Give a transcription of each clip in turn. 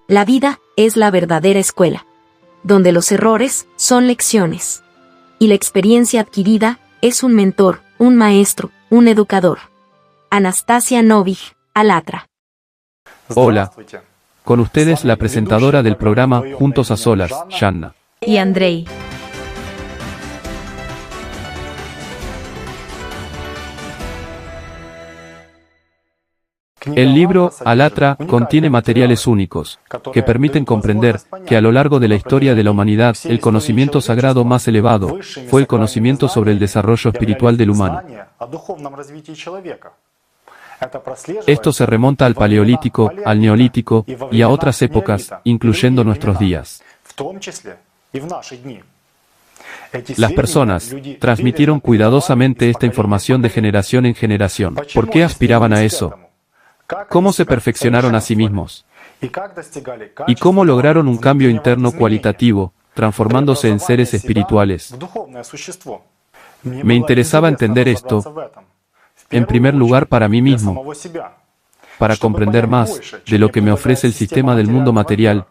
La vida es la verdadera escuela, donde los errores son lecciones. Y la experiencia adquirida es un mentor, un maestro, un educador. Anastasia Novich, Alatra. Hola. Con ustedes la presentadora del programa Juntos a Solas, Shanna. Y Andrei. El libro, Alatra, contiene materiales únicos, que permiten comprender que a lo largo de la historia de la humanidad, el conocimiento sagrado más elevado fue el conocimiento sobre el desarrollo espiritual del humano. Esto se remonta al Paleolítico, al Neolítico y a otras épocas, incluyendo nuestros días. Las personas transmitieron cuidadosamente esta información de generación en generación. ¿Por qué aspiraban a eso? ¿Cómo se perfeccionaron a sí mismos? ¿Y cómo lograron un cambio interno cualitativo, transformándose en seres espirituales? Me interesaba entender esto, en primer lugar para mí mismo, para comprender más de lo que me ofrece el sistema del mundo material,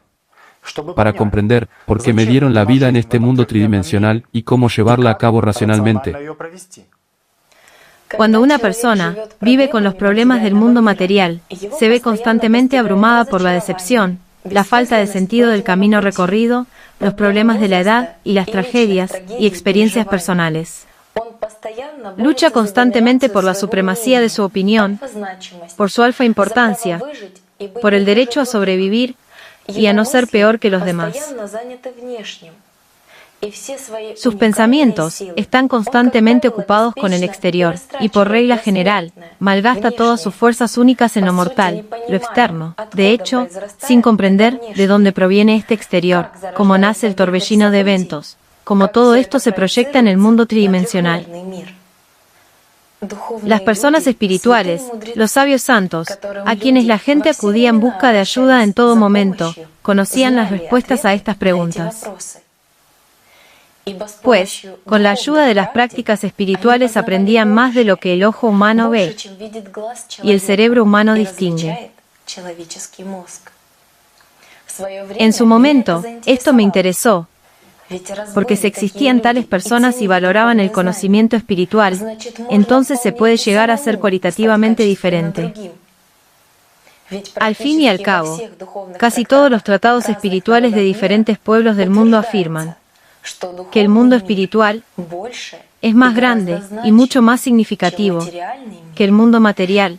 para comprender por qué me dieron la vida en este mundo tridimensional y cómo llevarla a cabo racionalmente. Cuando una persona vive con los problemas del mundo material, se ve constantemente abrumada por la decepción, la falta de sentido del camino recorrido, los problemas de la edad y las tragedias y experiencias personales. Lucha constantemente por la supremacía de su opinión, por su alfa importancia, por el derecho a sobrevivir y a no ser peor que los demás. Sus pensamientos están constantemente ocupados con el exterior, y por regla general, malgasta todas sus fuerzas únicas en lo mortal, lo externo, de hecho, sin comprender de dónde proviene este exterior, cómo nace el torbellino de eventos, cómo todo esto se proyecta en el mundo tridimensional. Las personas espirituales, los sabios santos, a quienes la gente acudía en busca de ayuda en todo momento, conocían las respuestas a estas preguntas. Pues, con la ayuda de las prácticas espirituales aprendían más de lo que el ojo humano ve y el cerebro humano distingue. En su momento, esto me interesó, porque si existían tales personas y valoraban el conocimiento espiritual, entonces se puede llegar a ser cualitativamente diferente. Al fin y al cabo, casi todos los tratados espirituales de diferentes pueblos del mundo afirman que el mundo espiritual es más grande y mucho más significativo que el mundo material,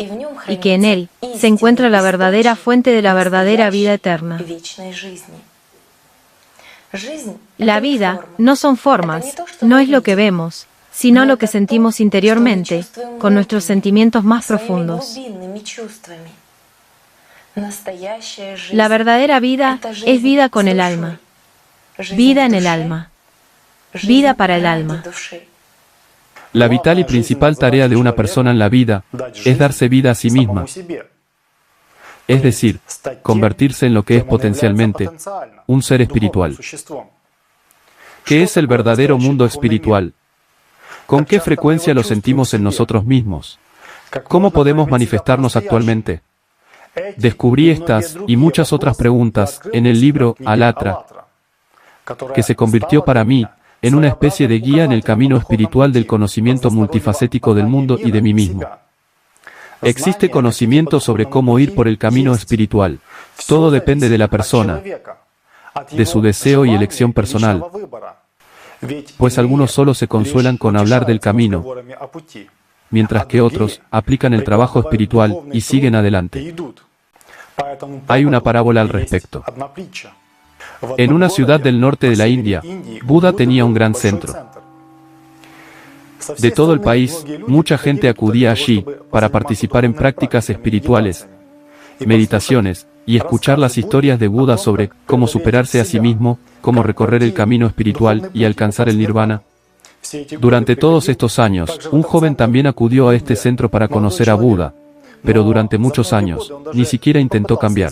y que en él se encuentra la verdadera fuente de la verdadera vida eterna. La vida no son formas, no es lo que vemos, sino lo que sentimos interiormente, con nuestros sentimientos más profundos. La verdadera vida es vida con el alma, vida en el alma, vida para el alma. La vital y principal tarea de una persona en la vida es darse vida a sí misma. Es decir, convertirse en lo que es potencialmente un ser espiritual. ¿Qué es el verdadero mundo espiritual? ¿Con qué frecuencia lo sentimos en nosotros mismos? ¿Cómo podemos manifestarnos actualmente? Descubrí estas y muchas otras preguntas en el libro Alatra, que se convirtió para mí en una especie de guía en el camino espiritual del conocimiento multifacético del mundo y de mí mismo. Existe conocimiento sobre cómo ir por el camino espiritual. Todo depende de la persona, de su deseo y elección personal. Pues algunos solo se consuelan con hablar del camino, mientras que otros aplican el trabajo espiritual y siguen adelante. Hay una parábola al respecto. En una ciudad del norte de la India, Buda tenía un gran centro. De todo el país, mucha gente acudía allí para participar en prácticas espirituales, meditaciones, y escuchar las historias de Buda sobre cómo superarse a sí mismo, cómo recorrer el camino espiritual y alcanzar el nirvana. Durante todos estos años, un joven también acudió a este centro para conocer a Buda, pero durante muchos años, ni siquiera intentó cambiar.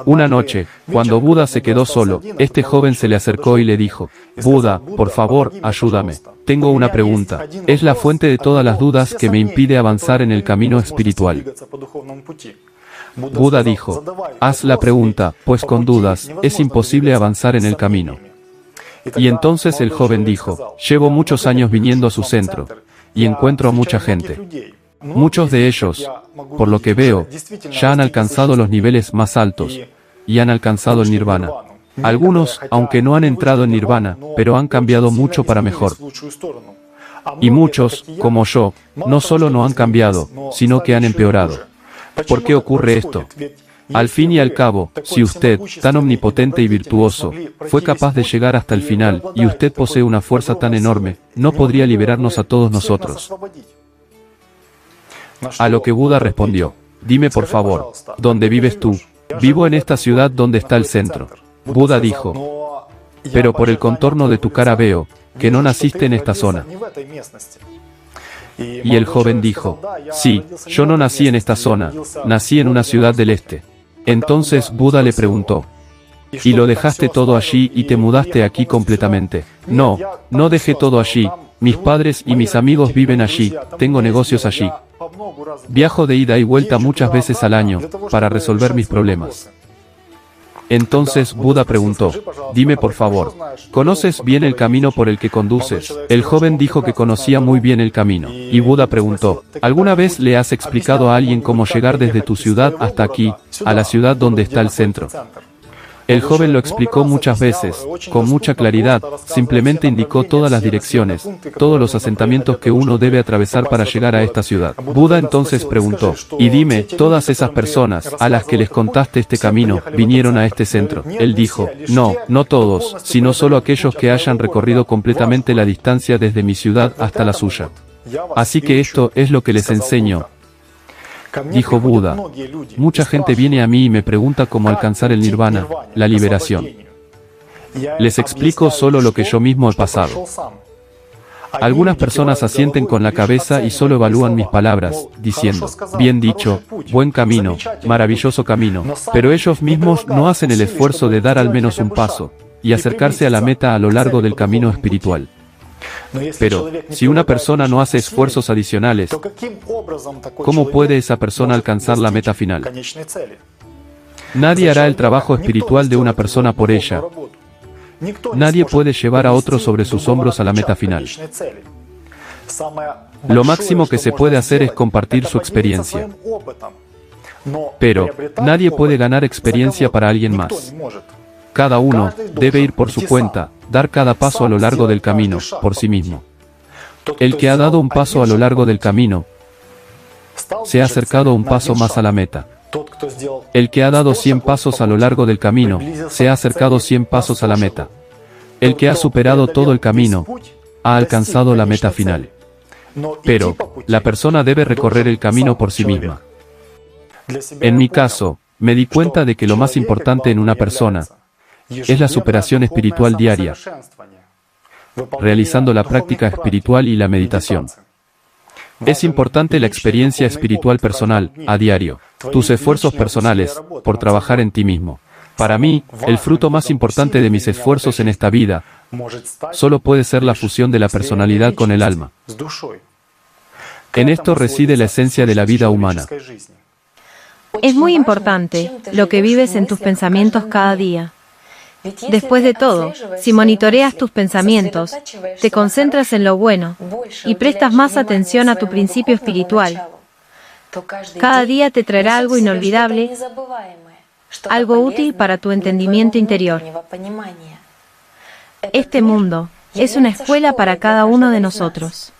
Una noche, cuando Buda se quedó solo, este joven se le acercó y le dijo: Buda, por favor, ayúdame. Tengo una pregunta. Es la fuente de todas las dudas que me impide avanzar en el camino espiritual. Buda dijo, haz la pregunta, pues con dudas, es imposible avanzar en el camino. Y entonces el joven dijo, llevo muchos años viniendo a su centro, y encuentro a mucha gente. Muchos de ellos, por lo que veo, ya han alcanzado los niveles más altos, y han alcanzado el nirvana. Algunos, aunque no han entrado en nirvana, pero han cambiado mucho para mejor. Y muchos, como yo, no solo no han cambiado, sino que han empeorado. ¿Por qué ocurre esto? Al fin y al cabo, si usted, tan omnipotente y virtuoso, fue capaz de llegar hasta el final, y usted posee una fuerza tan enorme, no podría liberarnos a todos nosotros. A lo que Buda respondió, dime por favor, ¿dónde vives tú? Vivo en esta ciudad donde está el centro. Buda dijo, pero por el contorno de tu cara veo, que no naciste en esta zona. Y el joven dijo, sí, yo no nací en esta zona, nací en una ciudad del este. Entonces Buda le preguntó, ¿y lo dejaste todo allí y te mudaste aquí completamente? No, no dejé todo allí, mis padres y mis amigos viven allí, tengo negocios allí. Viajo de ida y vuelta muchas veces al año, para resolver mis problemas. Entonces Buda preguntó, dime por favor, ¿conoces bien el camino por el que conduces? El joven dijo que conocía muy bien el camino. Y Buda preguntó, ¿alguna vez le has explicado a alguien cómo llegar desde tu ciudad hasta aquí, a la ciudad donde está el centro? El joven lo explicó muchas veces, con mucha claridad, simplemente indicó todas las direcciones, todos los asentamientos que uno debe atravesar para llegar a esta ciudad. Buda entonces preguntó, y dime, ¿todas esas personas, a las que les contaste este camino, vinieron a este centro? Él dijo, no, no todos, sino solo aquellos que hayan recorrido completamente la distancia desde mi ciudad hasta la suya. Así que esto es lo que les enseño. Dijo Buda, mucha gente viene a mí y me pregunta cómo alcanzar el nirvana, la liberación. Les explico solo lo que yo mismo he pasado. Algunas personas asienten con la cabeza y solo evalúan mis palabras, diciendo, bien dicho, buen camino, maravilloso camino, pero ellos mismos no hacen el esfuerzo de dar al menos un paso, y acercarse a la meta a lo largo del camino espiritual. Pero, si una persona no hace esfuerzos adicionales, ¿cómo puede esa persona alcanzar la meta final? Nadie hará el trabajo espiritual de una persona por ella. Nadie puede llevar a otro sobre sus hombros a la meta final. Lo máximo que se puede hacer es compartir su experiencia. Pero, nadie puede ganar experiencia para alguien más. Cada uno debe ir por su cuenta, dar cada paso a lo largo del camino, por sí mismo. El que ha dado un paso a lo largo del camino, se ha acercado un paso más a la meta. El que ha dado 100 pasos a lo largo del camino, se ha acercado 100 pasos a la meta. El que ha superado todo el camino, ha alcanzado la meta final. Pero, la persona debe recorrer el camino por sí misma. En mi caso, me di cuenta de que lo más importante en una persona es la superación espiritual diaria, realizando la práctica espiritual y la meditación. Es importante la experiencia espiritual personal, a diario, tus esfuerzos personales, por trabajar en ti mismo. Para mí, el fruto más importante de mis esfuerzos en esta vida, solo puede ser la fusión de la personalidad con el alma. En esto reside la esencia de la vida humana. Es muy importante lo que vives en tus pensamientos cada día. Después de todo, si monitoreas tus pensamientos, te concentras en lo bueno y prestas más atención a tu principio espiritual, cada día te traerá algo inolvidable, algo útil para tu entendimiento interior. Este mundo es una escuela para cada uno de nosotros.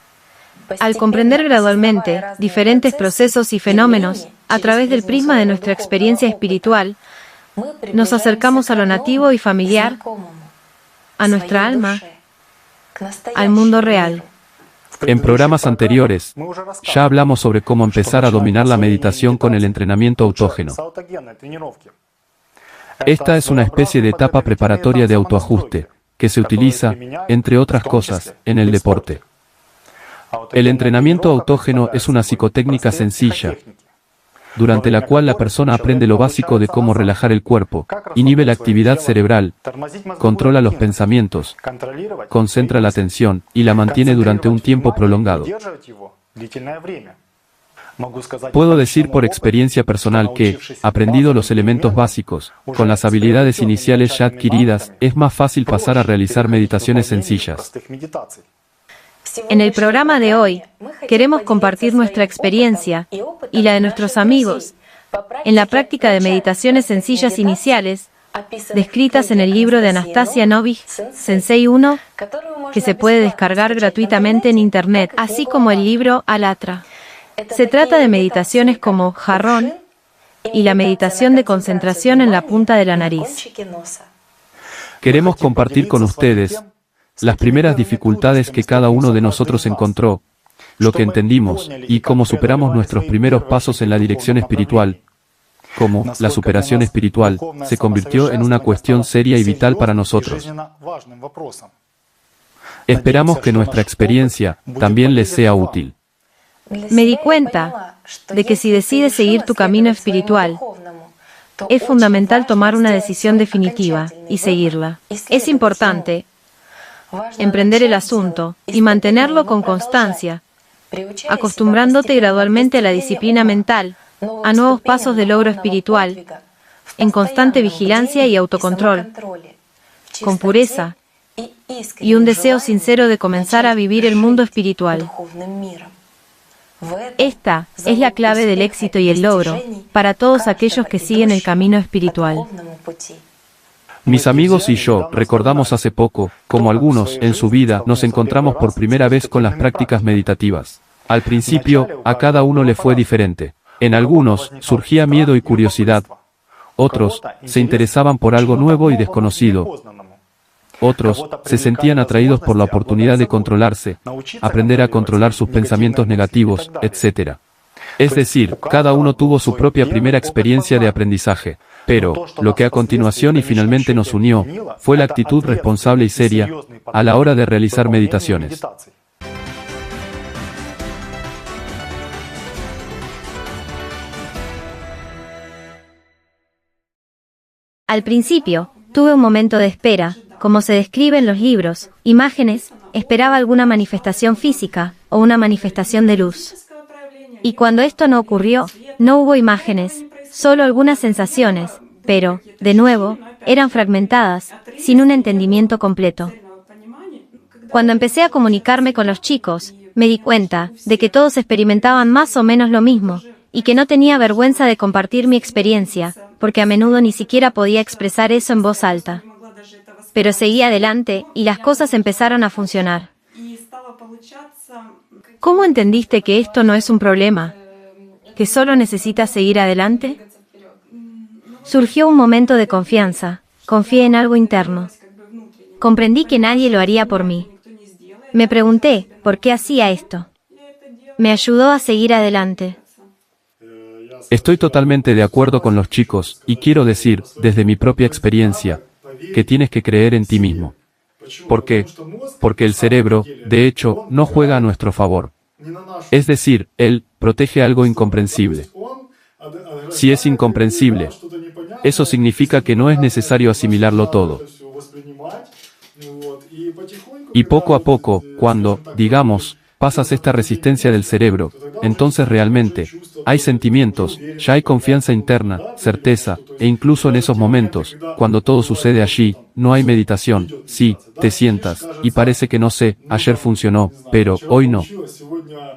Al comprender gradualmente diferentes procesos y fenómenos a través del prisma de nuestra experiencia espiritual, nos acercamos a lo nativo y familiar, a nuestra alma, al mundo real. En programas anteriores, ya hablamos sobre cómo empezar a dominar la meditación con el entrenamiento autógeno. Esta es una especie de etapa preparatoria de autoajuste, que se utiliza, entre otras cosas, en el deporte. El entrenamiento autógeno es una psicotécnica sencilla, durante la cual la persona aprende lo básico de cómo relajar el cuerpo, inhibe la actividad cerebral, controla los pensamientos, concentra la atención y la mantiene durante un tiempo prolongado. Puedo decir por experiencia personal que, aprendido los elementos básicos, con las habilidades iniciales ya adquiridas, es más fácil pasar a realizar meditaciones sencillas. En el programa de hoy, queremos compartir nuestra experiencia y la de nuestros amigos en la práctica de meditaciones sencillas iniciales, descritas en el libro de Anastasia Novikh, Sensei 1, que se puede descargar gratuitamente en Internet, así como el libro Alatra. Se trata de meditaciones como jarrón y la meditación de concentración en la punta de la nariz. Queremos compartir con ustedes las primeras dificultades que cada uno de nosotros encontró, lo que entendimos, y cómo superamos nuestros primeros pasos en la dirección espiritual, cómo la superación espiritual se convirtió en una cuestión seria y vital para nosotros. Esperamos que nuestra experiencia también les sea útil. Me di cuenta de que si decides seguir tu camino espiritual, es fundamental tomar una decisión definitiva y seguirla. Es importante emprender el asunto y mantenerlo con constancia, acostumbrándote gradualmente a la disciplina mental, a nuevos pasos de logro espiritual, en constante vigilancia y autocontrol, con pureza y un deseo sincero de comenzar a vivir el mundo espiritual. Esta es la clave del éxito y el logro para todos aquellos que siguen el camino espiritual. Mis amigos y yo recordamos hace poco, como algunos en su vida nos encontramos por primera vez con las prácticas meditativas. Al principio, a cada uno le fue diferente. En algunos surgía miedo y curiosidad. Otros se interesaban por algo nuevo y desconocido. Otros se sentían atraídos por la oportunidad de controlarse, aprender a controlar sus pensamientos negativos, etc. Es decir, cada uno tuvo su propia primera experiencia de aprendizaje. Pero, lo que a continuación y finalmente nos unió, fue la actitud responsable y seria, a la hora de realizar meditaciones. Al principio, tuve un momento de espera, como se describe en los libros, imágenes, esperaba alguna manifestación física, o una manifestación de luz. Y cuando esto no ocurrió, no hubo imágenes, solo algunas sensaciones, pero, de nuevo, eran fragmentadas, sin un entendimiento completo. Cuando empecé a comunicarme con los chicos, me di cuenta de que todos experimentaban más o menos lo mismo, y que no tenía vergüenza de compartir mi experiencia, porque a menudo ni siquiera podía expresar eso en voz alta. Pero seguí adelante, y las cosas empezaron a funcionar. ¿Cómo entendiste que esto no es un problema? ¿Que solo necesitas seguir adelante? Surgió un momento de confianza, confié en algo interno. Comprendí que nadie lo haría por mí. Me pregunté, ¿por qué hacía esto? Me ayudó a seguir adelante. Estoy totalmente de acuerdo con los chicos, y quiero decir, desde mi propia experiencia, que tienes que creer en ti mismo. ¿Por qué? Porque el cerebro, de hecho, no juega a nuestro favor. Es decir, él protege algo incomprensible. Si es incomprensible, eso significa que no es necesario asimilarlo todo. Y poco a poco, cuando, digamos, pasas esta resistencia del cerebro, entonces realmente, hay sentimientos, ya hay confianza interna, certeza, e incluso en esos momentos, cuando todo sucede allí, no hay meditación, sí, te sientas, y parece que no sé, ayer funcionó, pero, hoy no.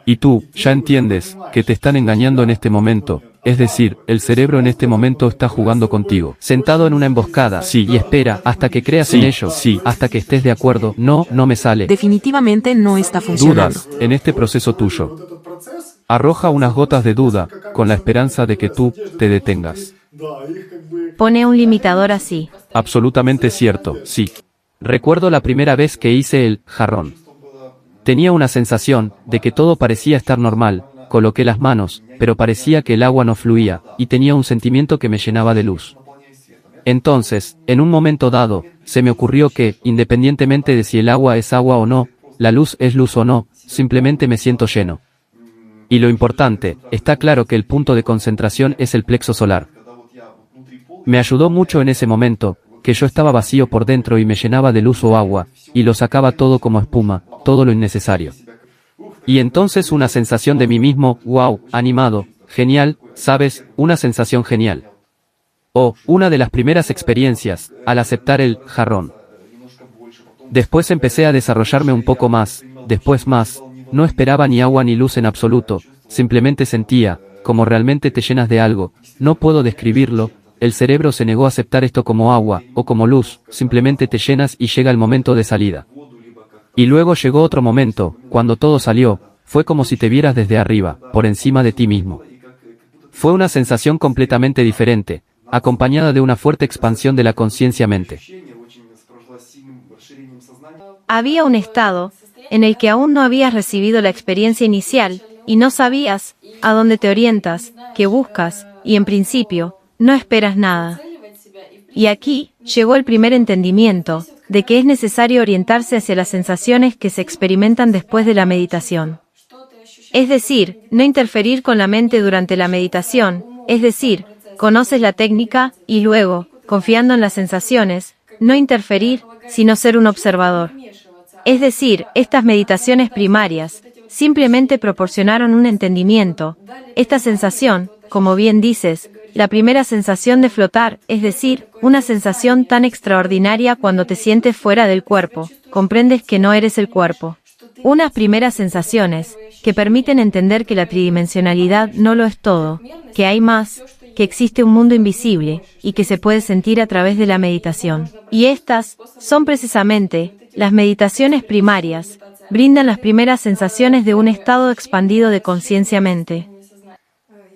Y tú, ya entiendes, que te están engañando en este momento, es decir, el cerebro en este momento está jugando contigo. Sentado en una emboscada, Sí. y espera hasta que creas en ello, Sí. hasta que estés de acuerdo. No, no me sale. Definitivamente no está funcionando. Dudas, en este proceso tuyo. Arroja unas gotas de duda, con la esperanza de que tú te detengas. Pone un limitador así. Absolutamente cierto, sí. Recuerdo la primera vez que hice el jarrón. Tenía una sensación de que todo parecía estar normal. Coloqué las manos, pero parecía que el agua no fluía, y tenía un sentimiento que me llenaba de luz. Entonces, en un momento dado, se me ocurrió que, independientemente de si el agua es agua o no, la luz es luz o no, simplemente me siento lleno. Y lo importante, está claro que el punto de concentración es el plexo solar. Me ayudó mucho en ese momento, que yo estaba vacío por dentro y me llenaba de luz o agua, y lo sacaba todo como espuma, todo lo innecesario. Y entonces una sensación de mí mismo, wow, animado, genial, ¿sabes? Una sensación genial. Una de las primeras experiencias, al aceptar el jarrón. Después empecé a desarrollarme un poco más, después más, no esperaba ni agua ni luz en absoluto, simplemente sentía, como realmente te llenas de algo, no puedo describirlo, el cerebro se negó a aceptar esto como agua, o como luz, simplemente te llenas y llega el momento de salida. Y luego llegó otro momento, cuando todo salió, fue como si te vieras desde arriba, por encima de ti mismo. Fue una sensación completamente diferente, acompañada de una fuerte expansión de la conciencia-mente. Había un estado en el que aún no habías recibido la experiencia inicial, y no sabías a dónde te orientas, qué buscas, y en principio, no esperas nada. Y aquí llegó el primer entendimiento de que es necesario orientarse hacia las sensaciones que se experimentan después de la meditación. Es decir, no interferir con la mente durante la meditación, es decir, conoces la técnica y luego, confiando en las sensaciones, no interferir, sino ser un observador. Es decir, estas meditaciones primarias simplemente proporcionaron un entendimiento. Esta sensación, como bien dices, la primera sensación de flotar, es decir, una sensación tan extraordinaria cuando te sientes fuera del cuerpo, comprendes que no eres el cuerpo. Unas primeras sensaciones que permiten entender que la tridimensionalidad no lo es todo, que hay más, que existe un mundo invisible, y que se puede sentir a través de la meditación. Y estas son precisamente las meditaciones primarias, brindan las primeras sensaciones de un estado expandido de conciencia-mente.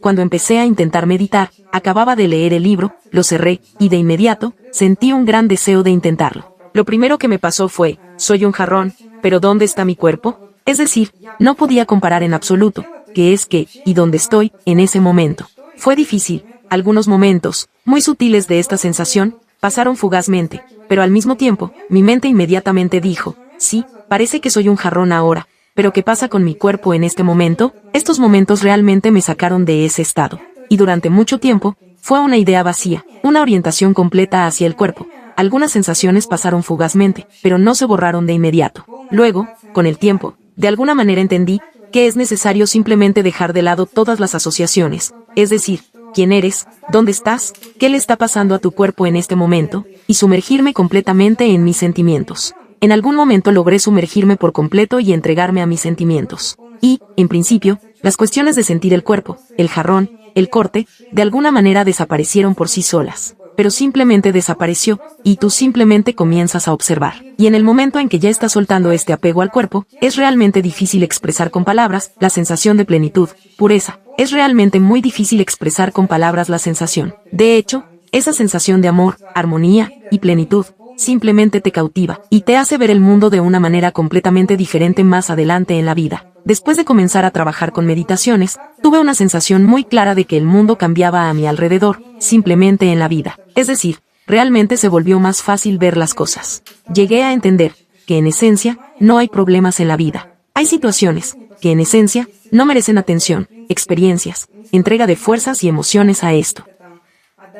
Cuando empecé a intentar meditar, acababa de leer el libro, lo cerré, y de inmediato, sentí un gran deseo de intentarlo. Lo primero que me pasó fue, soy un jarrón, pero ¿dónde está mi cuerpo? Es decir, no podía comparar en absoluto, qué es qué, y dónde estoy, en ese momento. Fue difícil, algunos momentos, muy sutiles de esta sensación, pasaron fugazmente, pero al mismo tiempo, mi mente inmediatamente dijo, sí, parece que soy un jarrón ahora, pero ¿qué pasa con mi cuerpo en este momento? Estos momentos realmente me sacaron de ese estado, y durante mucho tiempo, fue una idea vacía, una orientación completa hacia el cuerpo. Algunas sensaciones pasaron fugazmente, pero no se borraron de inmediato. Luego, con el tiempo, de alguna manera entendí que es necesario simplemente dejar de lado todas las asociaciones, es decir, quién eres, dónde estás, qué le está pasando a tu cuerpo en este momento, y sumergirme completamente en mis sentimientos. En algún momento logré sumergirme por completo y entregarme a mis sentimientos. Y, en principio, las cuestiones de sentir el cuerpo, el jarrón, el corte, de alguna manera desaparecieron por sí solas. Pero simplemente desapareció, y tú simplemente comienzas a observar. Y en el momento en que ya estás soltando este apego al cuerpo, es realmente difícil expresar con palabras la sensación de plenitud, pureza. Es realmente muy difícil expresar con palabras la sensación. De hecho, esa sensación de amor, armonía y plenitud, simplemente te cautiva, y te hace ver el mundo de una manera completamente diferente más adelante en la vida. Después de comenzar a trabajar con meditaciones, tuve una sensación muy clara de que el mundo cambiaba a mi alrededor, simplemente en la vida. Es decir, realmente se volvió más fácil ver las cosas. Llegué a entender que en esencia, no hay problemas en la vida. Hay situaciones que en esencia, no merecen atención, experiencias, entrega de fuerzas y emociones a esto.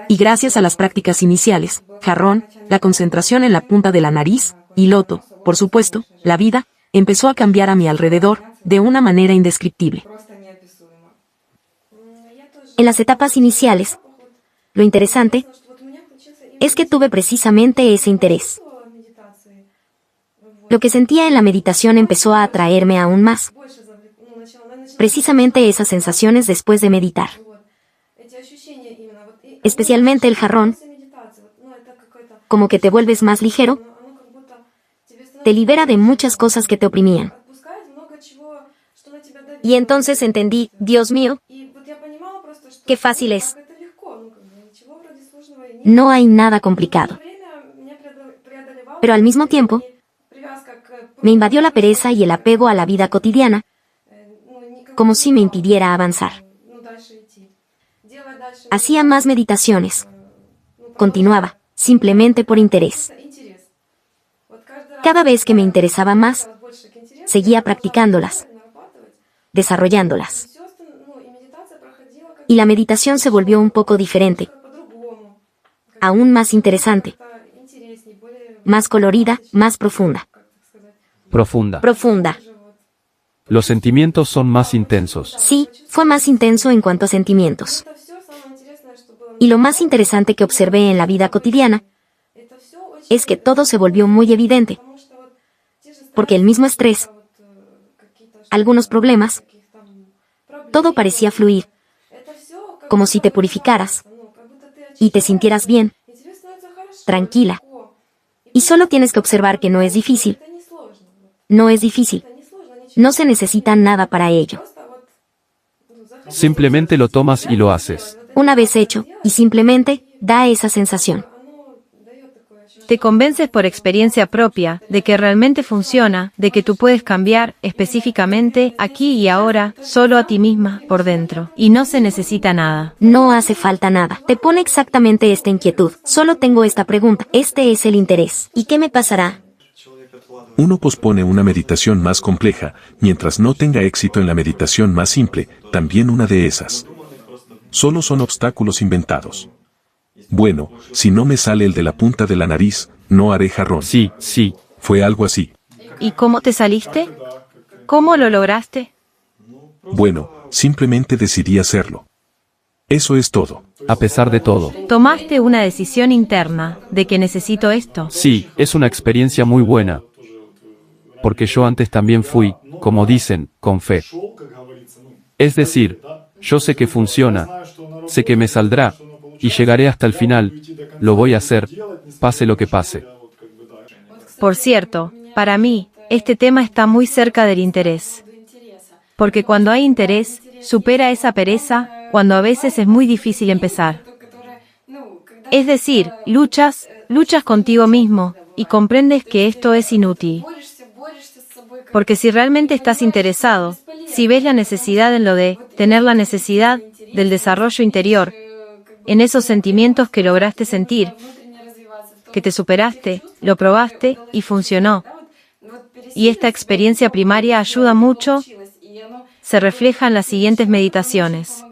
Y gracias a las prácticas iniciales, jarrón, la concentración en la punta de la nariz, y loto, por supuesto, la vida, empezó a cambiar a mi alrededor, de una manera indescriptible. En las etapas iniciales, lo interesante es que tuve precisamente ese interés. Lo que sentía en la meditación empezó a atraerme aún más. Precisamente esas sensaciones después de meditar. Especialmente el jarrón, como que te vuelves más ligero, te libera de muchas cosas que te oprimían. Y entonces entendí, Dios mío, qué fácil es. No hay nada complicado. Pero al mismo tiempo, me invadió la pereza y el apego a la vida cotidiana, como si me impidiera avanzar. Hacía más meditaciones. Continuaba, simplemente por interés. Cada vez que me interesaba más, seguía practicándolas, desarrollándolas. Y la meditación se volvió un poco diferente, aún más interesante, más colorida, más profunda. Profunda. Profunda. Los sentimientos son más intensos. Sí, fue más intenso en cuanto a sentimientos. Y lo más interesante que observé en la vida cotidiana es que todo se volvió muy evidente. Porque el mismo estrés, algunos problemas, todo parecía fluir, como si te purificaras y te sintieras bien, tranquila. Y solo tienes que observar que no es difícil. No es difícil. No se necesita nada para ello. Simplemente lo tomas y lo haces. Una vez hecho, y simplemente, da esa sensación. Te convences por experiencia propia de que realmente funciona, de que tú puedes cambiar específicamente aquí y ahora, solo a ti misma, por dentro. Y no se necesita nada. No hace falta nada. Te pone exactamente esta inquietud. Solo tengo esta pregunta. Este es el interés. ¿Y qué me pasará? Uno pospone una meditación más compleja, mientras no tenga éxito en la meditación más simple, también una de esas. Solo son obstáculos inventados. Bueno, si no me sale el de la punta de la nariz, no haré jarrón. Sí, sí. Fue algo así. ¿Y cómo te saliste? ¿Cómo lo lograste? Bueno, simplemente decidí hacerlo. Eso es todo. A pesar de todo. Tomaste una decisión interna de que necesito esto. Sí, es una experiencia muy buena. Porque yo antes también fui, como dicen, con fe. Es decir, yo sé que funciona, sé que me saldrá, y llegaré hasta el final, lo voy a hacer, pase lo que pase. Por cierto, para mí, este tema está muy cerca del interés. Porque cuando hay interés, supera esa pereza, cuando a veces es muy difícil empezar. Es decir, luchas contigo mismo, y comprendes que esto es inútil. Porque si realmente estás interesado, si ves la necesidad en lo de tener la necesidad del desarrollo interior, en esos sentimientos que lograste sentir, que te superaste, lo probaste y funcionó. Y esta experiencia primaria ayuda mucho, se refleja en las siguientes meditaciones.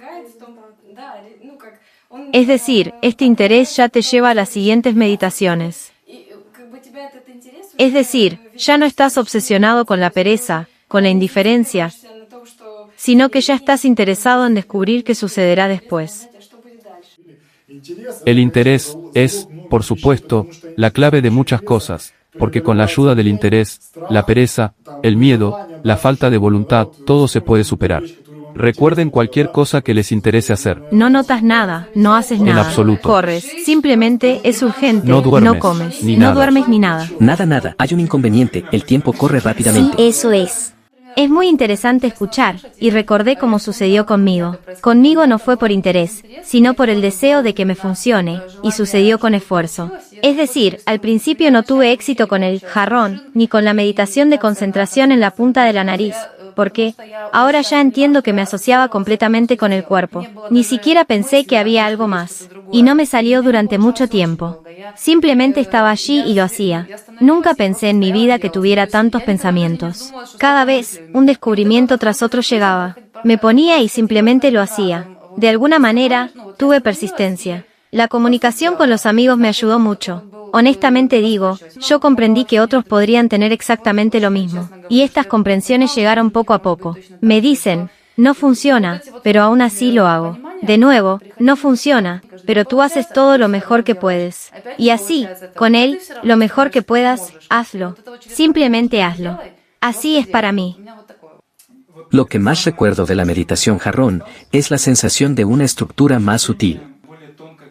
Es decir, este interés ya te lleva a las siguientes meditaciones. Es decir, ya no estás obsesionado con la pereza, con la indiferencia, sino que ya estás interesado en descubrir qué sucederá después. El interés es, por supuesto, la clave de muchas cosas, porque con la ayuda del interés, la pereza, el miedo, la falta de voluntad, todo se puede superar. Recuerden cualquier cosa que les interese hacer. No notas nada, no haces nada. En absoluto. Corres, simplemente es urgente, No duermes, no comes, ni no nada. duermes ni nada. Nada, hay un inconveniente, el tiempo corre Sí, rápidamente. eso es. Es muy interesante escuchar, y recordé cómo sucedió conmigo. Conmigo no fue por interés, sino por el deseo de que me funcione, y sucedió con esfuerzo. Es decir, al principio no tuve éxito con el jarrón, ni con la meditación de concentración en la punta de la nariz, porque ahora ya entiendo que me asociaba completamente con el cuerpo. Ni siquiera pensé que había algo más, y no me salió durante mucho tiempo. Simplemente estaba allí y lo hacía. Nunca pensé en mi vida que tuviera tantos pensamientos. Cada vez, un descubrimiento tras otro llegaba. Me ponía y simplemente lo hacía. De alguna manera, tuve persistencia. La comunicación con los amigos me ayudó mucho. Honestamente digo, yo comprendí que otros podrían tener exactamente lo mismo. Y estas comprensiones llegaron poco a poco. Me dicen, no funciona, pero aún así lo hago. De nuevo, no funciona, pero tú haces todo lo mejor que puedes. Y así, con él, lo mejor que puedas, hazlo. Simplemente hazlo. Así es para mí. Lo que más recuerdo de la meditación jarrón es la sensación de una estructura más sutil.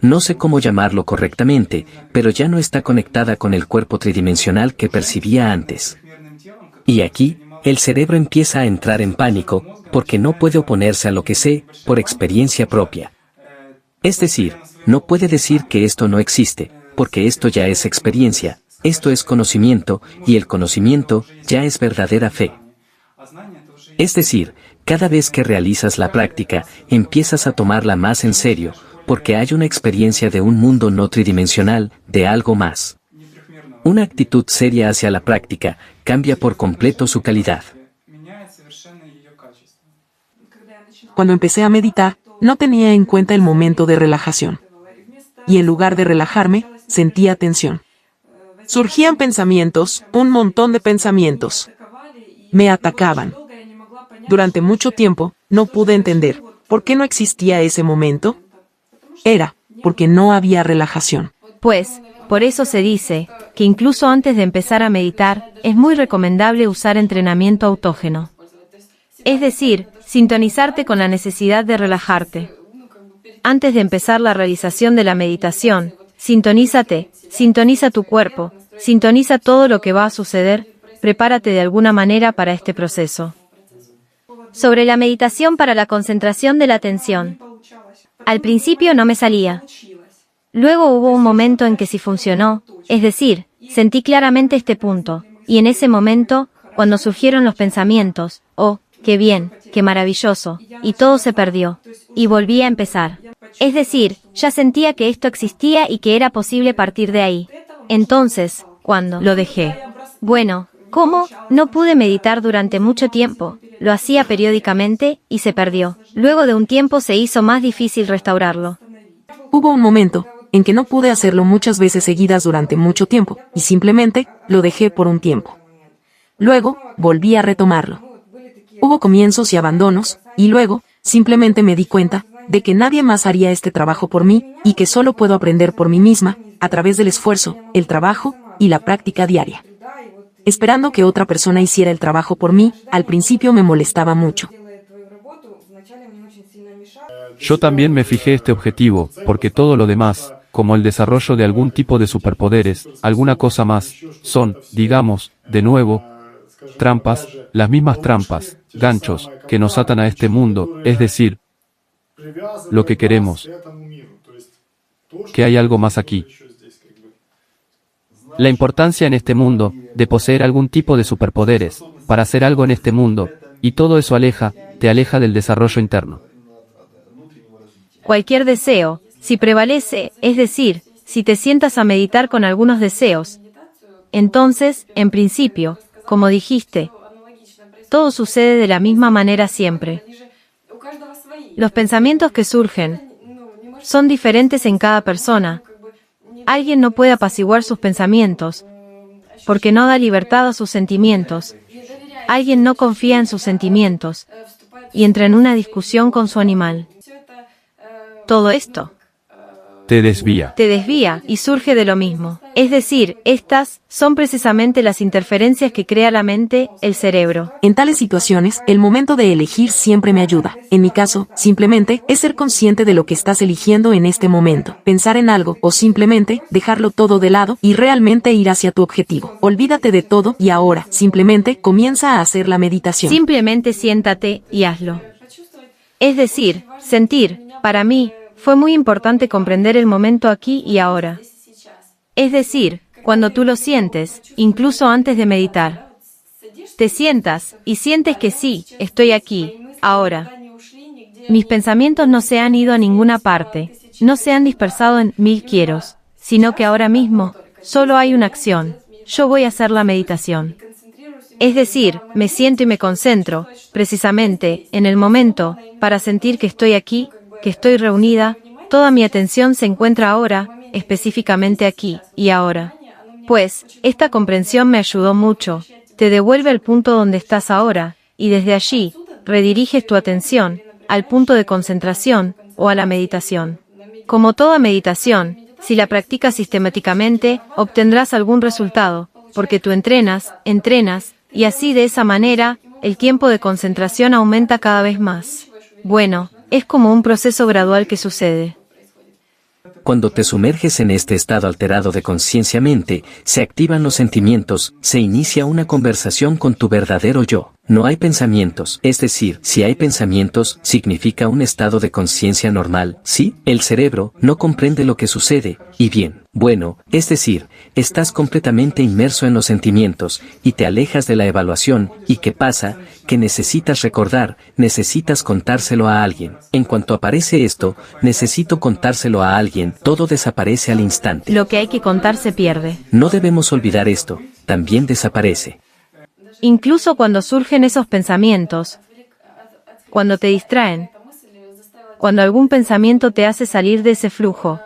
No sé cómo llamarlo correctamente, pero ya no está conectada con el cuerpo tridimensional que percibía antes. Y aquí, el cerebro empieza a entrar en pánico, porque no puede oponerse a lo que sé, por experiencia propia. Es decir, no puede decir que esto no existe, porque esto ya es experiencia, esto es conocimiento, y el conocimiento ya es verdadera fe. Es decir, cada vez que realizas la práctica, empiezas a tomarla más en serio, porque hay una experiencia de un mundo no tridimensional, de algo más. Una actitud seria hacia la práctica cambia por completo su calidad. Cuando empecé a meditar, no tenía en cuenta el momento de relajación. Y en lugar de relajarme, sentía tensión. Surgían pensamientos, un montón de pensamientos. Me atacaban. Durante mucho tiempo, no pude entender por qué no existía ese momento. Era porque no había relajación. Pues, por eso se dice que incluso antes de empezar a meditar, es muy recomendable usar entrenamiento autógeno. Es decir, sintonizarte con la necesidad de relajarte. Antes de empezar la realización de la meditación, sintonízate, sintoniza tu cuerpo, sintoniza todo lo que va a suceder, prepárate de alguna manera para este proceso. Sobre la meditación para la concentración de la atención. Al principio no me salía. Luego hubo un momento en que sí funcionó, es decir, sentí claramente este punto, y en ese momento, cuando surgieron los pensamientos, oh, qué bien, qué maravilloso, y todo se perdió, y volví a empezar. Es decir, ya sentía que esto existía y que era posible partir de ahí. Entonces, cuando Lo dejé. bueno, ¿cómo? No pude meditar durante mucho tiempo, lo hacía periódicamente, y se perdió. Luego de un tiempo se hizo más difícil restaurarlo. Hubo un momento en que no pude hacerlo muchas veces seguidas durante mucho tiempo, y simplemente lo dejé por un tiempo. Luego, volví a retomarlo. Hubo comienzos y abandonos, y luego, simplemente me di cuenta de que nadie más haría este trabajo por mí, y que solo puedo aprender por mí misma, a través del esfuerzo, el trabajo, y la práctica diaria. Esperando que otra persona hiciera el trabajo por mí, al principio me molestaba mucho. Yo también me fijé este objetivo, porque todo lo demás, como el desarrollo de algún tipo de superpoderes, alguna cosa más, son, digamos, de nuevo, trampas, las mismas trampas, ganchos, que nos atan a este mundo, es decir, lo que queremos, que hay algo más aquí. La importancia en este mundo, de poseer algún tipo de superpoderes, para hacer algo en este mundo, y todo eso te aleja del desarrollo interno. Cualquier deseo, si prevalece, es decir, si te sientas a meditar con algunos deseos, entonces, en principio, como dijiste, todo sucede de la misma manera siempre. Los pensamientos que surgen son diferentes en cada persona. Alguien no puede apaciguar sus pensamientos, porque no da libertad a sus sentimientos. Alguien no confía en sus sentimientos, y entra en una discusión con su animal. Todo esto Te desvía. te desvía y surge de lo mismo. Es decir, estas son precisamente las interferencias que crea la mente, el cerebro. En tales situaciones, el momento de elegir siempre me ayuda. En mi caso, simplemente es ser consciente de lo que estás eligiendo en este momento, pensar en algo o simplemente dejarlo todo de lado y realmente ir hacia tu objetivo. Olvídate de todo y ahora, simplemente comienza a hacer la meditación. Simplemente siéntate y hazlo. Es decir, sentir, para mí, fue muy importante comprender el momento aquí y ahora. Es decir, cuando tú lo sientes, incluso antes de meditar. Te sientas y sientes que sí, estoy aquí, ahora. Mis pensamientos no se han ido a ninguna parte, no se han dispersado en mil quieros, sino que ahora mismo, solo hay una acción. Yo voy a hacer la meditación. Es decir, me siento y me concentro, precisamente, en el momento, para sentir que estoy aquí, que estoy reunida, toda mi atención se encuentra ahora, específicamente aquí, y ahora. Pues, esta comprensión me ayudó mucho, te devuelve al punto donde estás ahora, y desde allí, rediriges tu atención, al punto de concentración, o a la meditación. Como toda meditación, si la practicas sistemáticamente, obtendrás algún resultado, porque tú entrenas, y así de esa manera, el tiempo de concentración aumenta cada vez más. Bueno, es como un proceso gradual que sucede. Cuando te sumerges en este estado alterado de conciencia-mente, se activan los sentimientos, se inicia una conversación con tu verdadero yo. No hay pensamientos, es decir, si hay pensamientos, significa un estado de conciencia normal, ¿sí? El cerebro no comprende lo que sucede, y bien, bueno, es decir, estás completamente inmerso en los sentimientos, y te alejas de la evaluación, ¿y qué pasa? Que necesitas recordar, necesitas contárselo a alguien. En cuanto aparece esto, necesito contárselo a alguien, todo desaparece al instante. Lo que hay que contar se pierde. No debemos olvidar esto, también desaparece. Incluso cuando surgen esos pensamientos, cuando te distraen, cuando algún pensamiento te hace salir de ese flujo,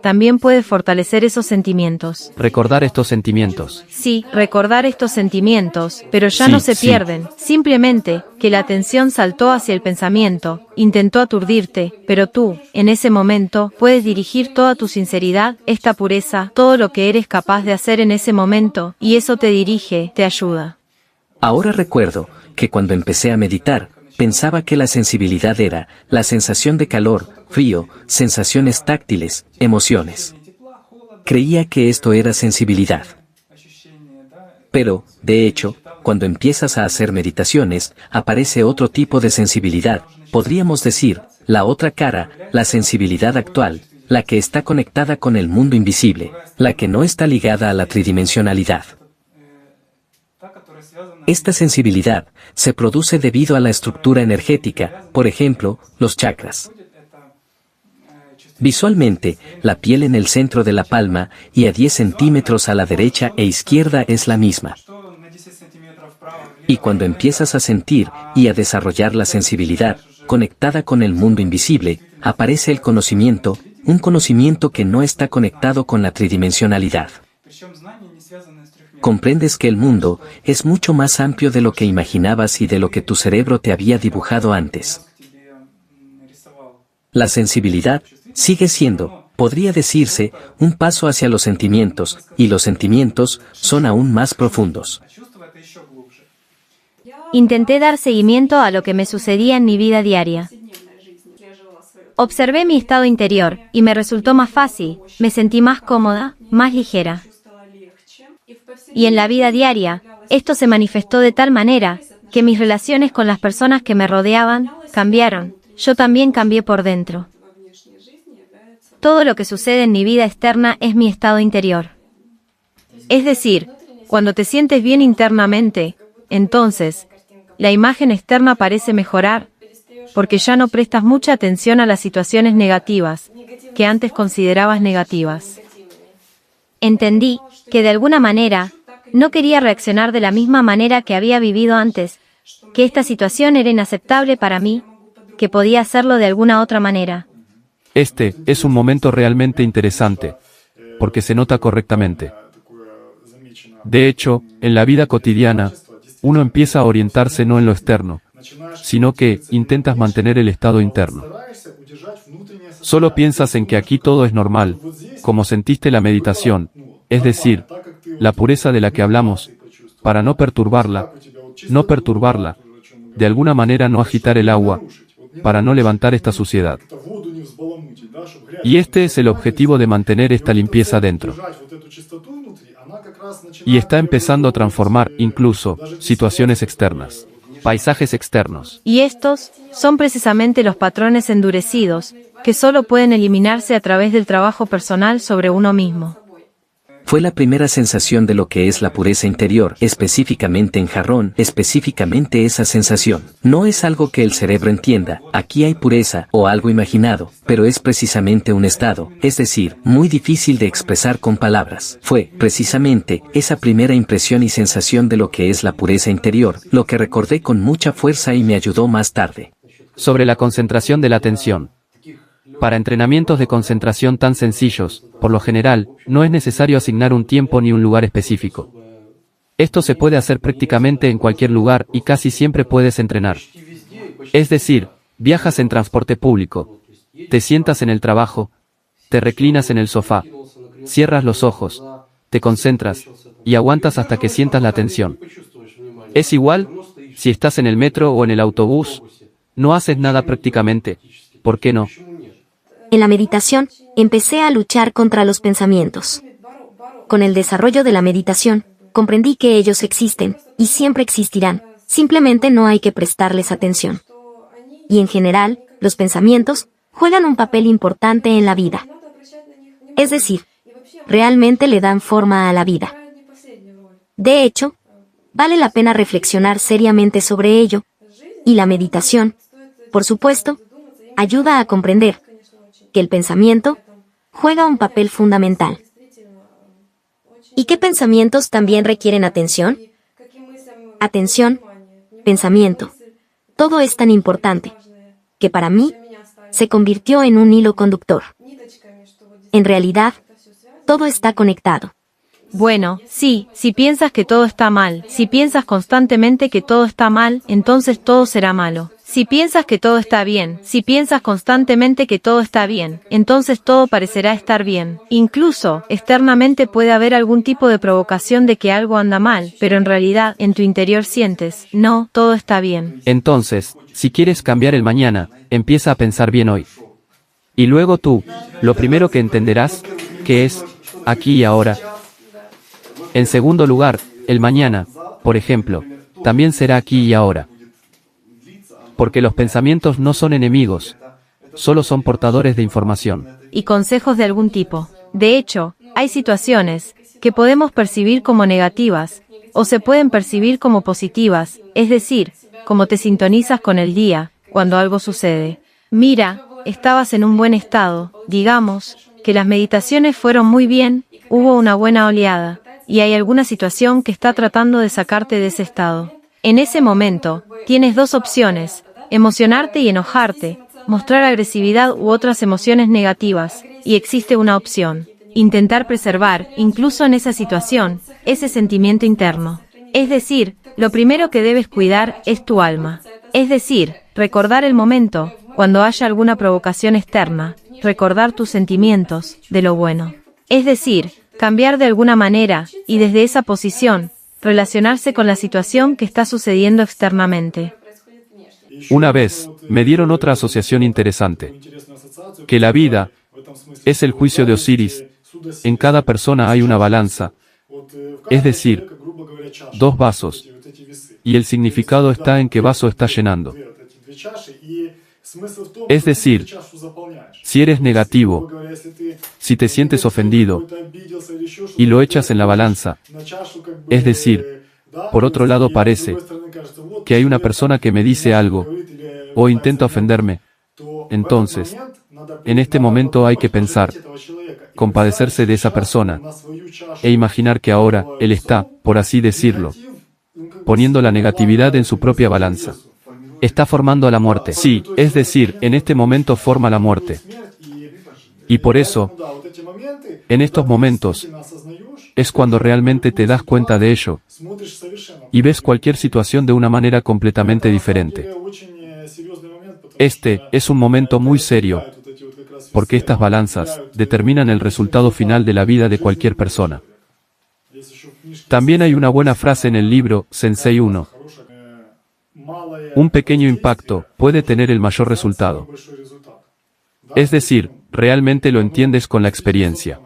también puedes fortalecer esos sentimientos. Recordar estos sentimientos. Sí, recordar estos sentimientos, pero ya no se pierden. Simplemente, que la atención saltó hacia el pensamiento, intentó aturdirte, pero tú, en ese momento, puedes dirigir toda tu sinceridad, esta pureza, todo lo que eres capaz de hacer en ese momento, y eso te dirige, te ayuda. Ahora recuerdo que cuando empecé a meditar, pensaba que la sensibilidad era la sensación de calor, frío, sensaciones táctiles, emociones. Creía que esto era sensibilidad. Pero, de hecho, cuando empiezas a hacer meditaciones, aparece otro tipo de sensibilidad, podríamos decir, la otra cara, la sensibilidad actual, la que está conectada con el mundo invisible, la que no está ligada a la tridimensionalidad. Esta sensibilidad se produce debido a la estructura energética, por ejemplo, los chakras. Visualmente, la piel en el centro de la palma y a 10 centímetros a la derecha e izquierda es la misma. Y cuando empiezas a sentir y a desarrollar la sensibilidad, conectada con el mundo invisible, aparece el conocimiento, un conocimiento que no está conectado con la tridimensionalidad. Comprendes que el mundo es mucho más amplio de lo que imaginabas y de lo que tu cerebro te había dibujado antes. La sensibilidad sigue siendo, podría decirse, un paso hacia los sentimientos, y los sentimientos son aún más profundos. Intenté dar seguimiento a lo que me sucedía en mi vida diaria. Observé mi estado interior, y me resultó más fácil, me sentí más cómoda, más ligera. Y en la vida diaria, esto se manifestó de tal manera, que mis relaciones con las personas que me rodeaban, cambiaron. Yo también cambié por dentro. Todo lo que sucede en mi vida externa es mi estado interior. Es decir, cuando te sientes bien internamente, entonces, la imagen externa parece mejorar, porque ya no prestas mucha atención a las situaciones negativas, que antes considerabas negativas. Entendí que de alguna manera, no quería reaccionar de la misma manera que había vivido antes, que esta situación era inaceptable para mí, que podía hacerlo de alguna otra manera. Este es un momento realmente interesante, porque se nota correctamente. De hecho, en la vida cotidiana, uno empieza a orientarse no en lo externo, sino que intentas mantener el estado interno. Solo piensas en que aquí todo es normal, como sentiste la meditación, es decir, la pureza de la que hablamos, para no perturbarla, de alguna manera no agitar el agua, para no levantar esta suciedad. Y este es el objetivo de mantener esta limpieza dentro. Y está empezando a transformar, incluso, situaciones externas, paisajes externos. Y estos son precisamente los patrones endurecidos, que solo pueden eliminarse a través del trabajo personal sobre uno mismo. Fue la primera sensación de lo que es la pureza interior, específicamente en Jarrón, específicamente esa sensación. No es algo que el cerebro entienda, aquí hay pureza, o algo imaginado, pero es precisamente un estado, es decir, muy difícil de expresar con palabras. Fue, precisamente, esa primera impresión y sensación de lo que es la pureza interior, lo que recordé con mucha fuerza y me ayudó más tarde. Sobre la concentración de la atención. Para entrenamientos de concentración tan sencillos, por lo general, no es necesario asignar un tiempo ni un lugar específico. Esto se puede hacer prácticamente en cualquier lugar y casi siempre puedes entrenar. Es decir, viajas en transporte público, te sientas en el trabajo, te reclinas en el sofá, cierras los ojos, te concentras y aguantas hasta que sientas la tensión. Es igual, si estás en el metro o en el autobús, no haces nada prácticamente. ¿Por qué no? En la meditación, empecé a luchar contra los pensamientos. Con el desarrollo de la meditación, comprendí que ellos existen, y siempre existirán, simplemente no hay que prestarles atención. Y en general, los pensamientos juegan un papel importante en la vida. Es decir, realmente le dan forma a la vida. De hecho, vale la pena reflexionar seriamente sobre ello, y la meditación, por supuesto, ayuda a comprender que el pensamiento juega un papel fundamental. ¿Y qué pensamientos también requieren atención? Atención, pensamiento. Todo es tan importante, que para mí, se convirtió en un hilo conductor. En realidad, todo está conectado. Bueno, sí, si piensas que todo está mal, si piensas constantemente que todo está mal, entonces todo será malo. Si piensas que todo está bien, si piensas constantemente que todo está bien, entonces todo parecerá estar bien. Incluso, externamente puede haber algún tipo de provocación de que algo anda mal, pero en realidad, en tu interior sientes, no, todo está bien. Entonces, si quieres cambiar el mañana, empieza a pensar bien hoy. Y luego tú, lo primero que entenderás, que es, aquí y ahora. En segundo lugar, el mañana, por ejemplo, también será aquí y ahora. Porque los pensamientos no son enemigos, solo son portadores de información. Y consejos de algún tipo. De hecho, hay situaciones que podemos percibir como negativas, o se pueden percibir como positivas, es decir, como te sintonizas con el día, cuando algo sucede. Mira, estabas en un buen estado, digamos, que las meditaciones fueron muy bien, hubo una buena oleada, y hay alguna situación que está tratando de sacarte de ese estado. En ese momento, tienes dos opciones, emocionarte y enojarte, mostrar agresividad u otras emociones negativas, y existe una opción, intentar preservar, incluso en esa situación, ese sentimiento interno. Es decir, lo primero que debes cuidar es tu alma. Es decir, recordar el momento, cuando haya alguna provocación externa, recordar tus sentimientos, de lo bueno. Es decir, cambiar de alguna manera, y desde esa posición, relacionarse con la situación que está sucediendo externamente. Una vez, me dieron otra asociación interesante. Que la vida es el juicio de Osiris. En cada persona hay una balanza. Es decir, dos vasos. Y el significado está en qué vaso está llenando. Es decir, si eres negativo, si te sientes ofendido, y lo echas en la balanza, es decir, por otro lado parece que hay una persona que me dice algo, o intenta ofenderme, entonces, en este momento hay que pensar, compadecerse de esa persona, e imaginar que ahora, él está, por así decirlo, poniendo la negatividad en su propia balanza. Está formando a la muerte. Sí, es decir, en este momento forma la muerte. Y por eso, en estos momentos, es cuando realmente te das cuenta de ello, y ves cualquier situación de una manera completamente diferente. Este es un momento muy serio, porque estas balanzas determinan el resultado final de la vida de cualquier persona. También hay una buena frase en el libro Sensei 1. Un pequeño impacto puede tener el mayor resultado. Es decir, realmente lo entiendes con la experiencia.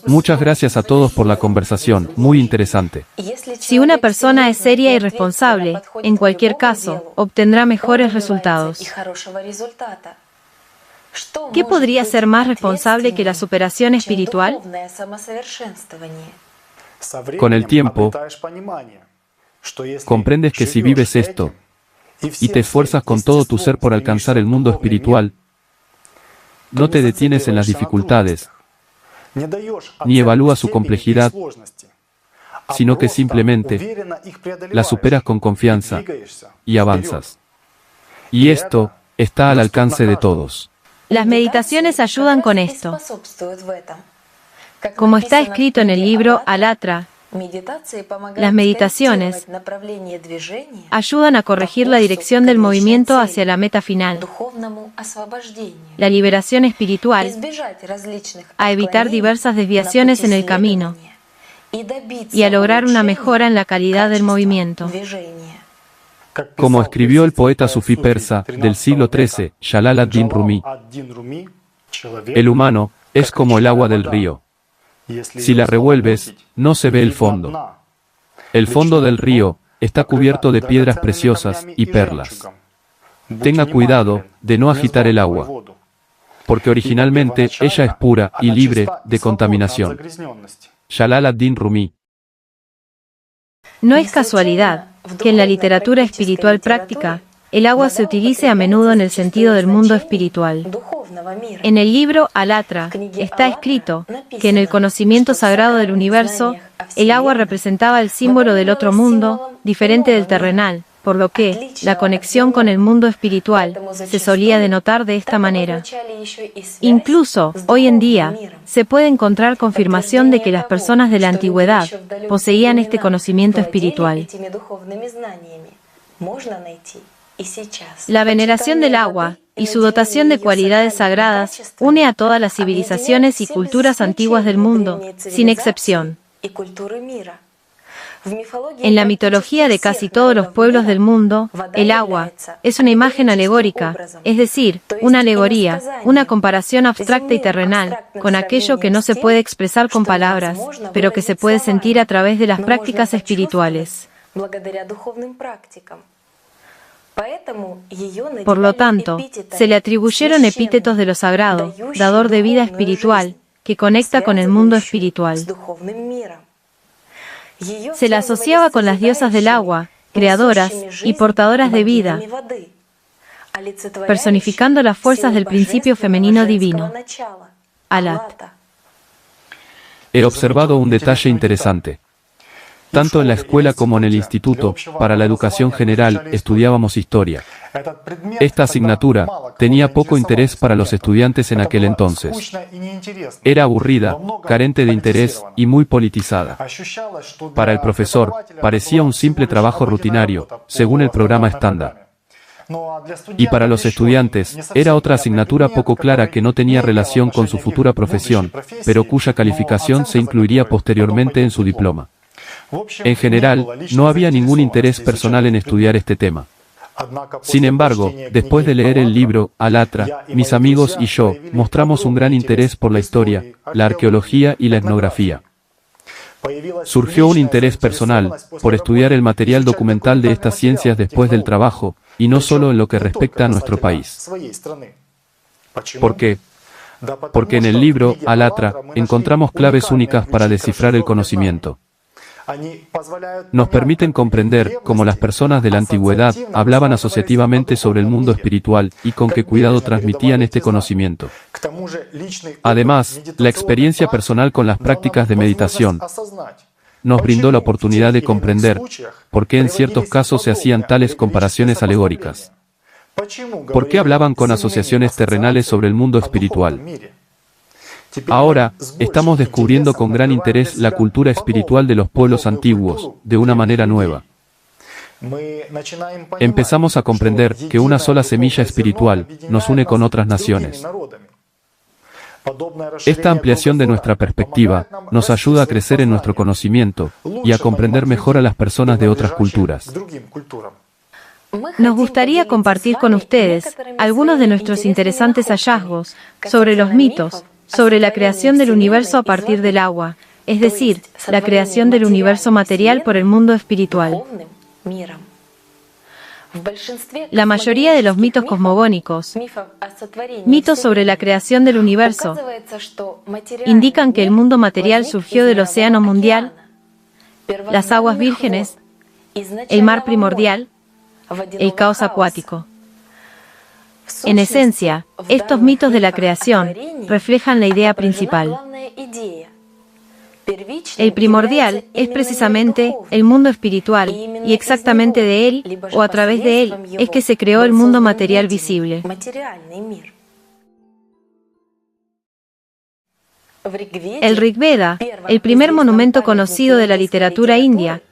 Muchas gracias a todos por la conversación, muy interesante. Si una persona es seria y responsable, en cualquier caso, obtendrá mejores resultados. ¿Qué podría ser más responsable que la superación espiritual? Con el tiempo, comprendes que si vives esto, y te esfuerzas con todo tu ser por alcanzar el mundo espiritual, no te detienes en las dificultades, ni evalúas su complejidad, sino que simplemente la superas con confianza y avanzas. Y esto está al alcance de todos. Las meditaciones ayudan con esto. Como está escrito en el libro Alatra, las meditaciones ayudan a corregir la dirección del movimiento hacia la meta final, la liberación espiritual, a evitar diversas desviaciones en el camino y a lograr una mejora en la calidad del movimiento. Como escribió el poeta sufí persa del siglo XIII, Jalal ad-Din Rumi, el humano es como el agua del río. Si la revuelves, no se ve el fondo. El fondo del río está cubierto de piedras preciosas y perlas. Tenga cuidado de no agitar el agua, porque originalmente ella es pura y libre de contaminación. Jalal ad-Din Rumi. No es casualidad que en la literatura espiritual práctica, el agua se utilice a menudo en el sentido del mundo espiritual. En el libro Alatra está escrito que en el conocimiento sagrado del universo, el agua representaba el símbolo del otro mundo, diferente del terrenal, por lo que la conexión con el mundo espiritual se solía denotar de esta manera. Incluso, hoy en día, se puede encontrar confirmación de que las personas de la antigüedad poseían este conocimiento espiritual. La veneración del agua y su dotación de cualidades sagradas une a todas las civilizaciones y culturas antiguas del mundo, sin excepción. En la mitología de casi todos los pueblos del mundo, el agua es una imagen alegórica, es decir, una alegoría, una comparación abstracta y terrenal, con aquello que no se puede expresar con palabras, pero que se puede sentir a través de las prácticas espirituales. Por lo tanto, se le atribuyeron epítetos de lo sagrado, dador de vida espiritual, que conecta con el mundo espiritual. Se la asociaba con las diosas del agua, creadoras y portadoras de vida, personificando las fuerzas del principio femenino divino, Alat. He observado un detalle interesante. Tanto en la escuela como en el instituto, para la educación general, estudiábamos historia. Esta asignatura tenía poco interés para los estudiantes en aquel entonces. Era aburrida, carente de interés y muy politizada. Para el profesor, parecía un simple trabajo rutinario, según el programa estándar. Y para los estudiantes, era otra asignatura poco clara que no tenía relación con su futura profesión, pero cuya calificación se incluiría posteriormente en su diploma. En general, no había ningún interés personal en estudiar este tema. Sin embargo, después de leer el libro, Alatra, mis amigos y yo, mostramos un gran interés por la historia, la arqueología y la etnografía. Surgió un interés personal, por estudiar el material documental de estas ciencias después del trabajo, y no solo en lo que respecta a nuestro país. ¿Por qué? Porque en el libro, Alatra, encontramos claves únicas para descifrar el conocimiento. Nos permiten comprender cómo las personas de la antigüedad hablaban asociativamente sobre el mundo espiritual y con qué cuidado transmitían este conocimiento. Además, la experiencia personal con las prácticas de meditación nos brindó la oportunidad de comprender por qué en ciertos casos se hacían tales comparaciones alegóricas. ¿Por qué hablaban con asociaciones terrenales sobre el mundo espiritual? Ahora, estamos descubriendo con gran interés la cultura espiritual de los pueblos antiguos, de una manera nueva. Empezamos a comprender que una sola semilla espiritual nos une con otras naciones. Esta ampliación de nuestra perspectiva nos ayuda a crecer en nuestro conocimiento y a comprender mejor a las personas de otras culturas. Nos gustaría compartir con ustedes algunos de nuestros interesantes hallazgos sobre los mitos, sobre la creación del universo a partir del agua, es decir, la creación del universo material por el mundo espiritual. La mayoría de los mitos cosmogónicos, mitos sobre la creación del universo, indican que el mundo material surgió del océano mundial, las aguas vírgenes, el mar primordial, el caos acuático. En esencia, estos mitos de la creación reflejan la idea principal. El primordial es precisamente el mundo espiritual, y exactamente de él, o a través de él, es que se creó el mundo material visible. El Rig Veda, el primer monumento conocido de la literatura india,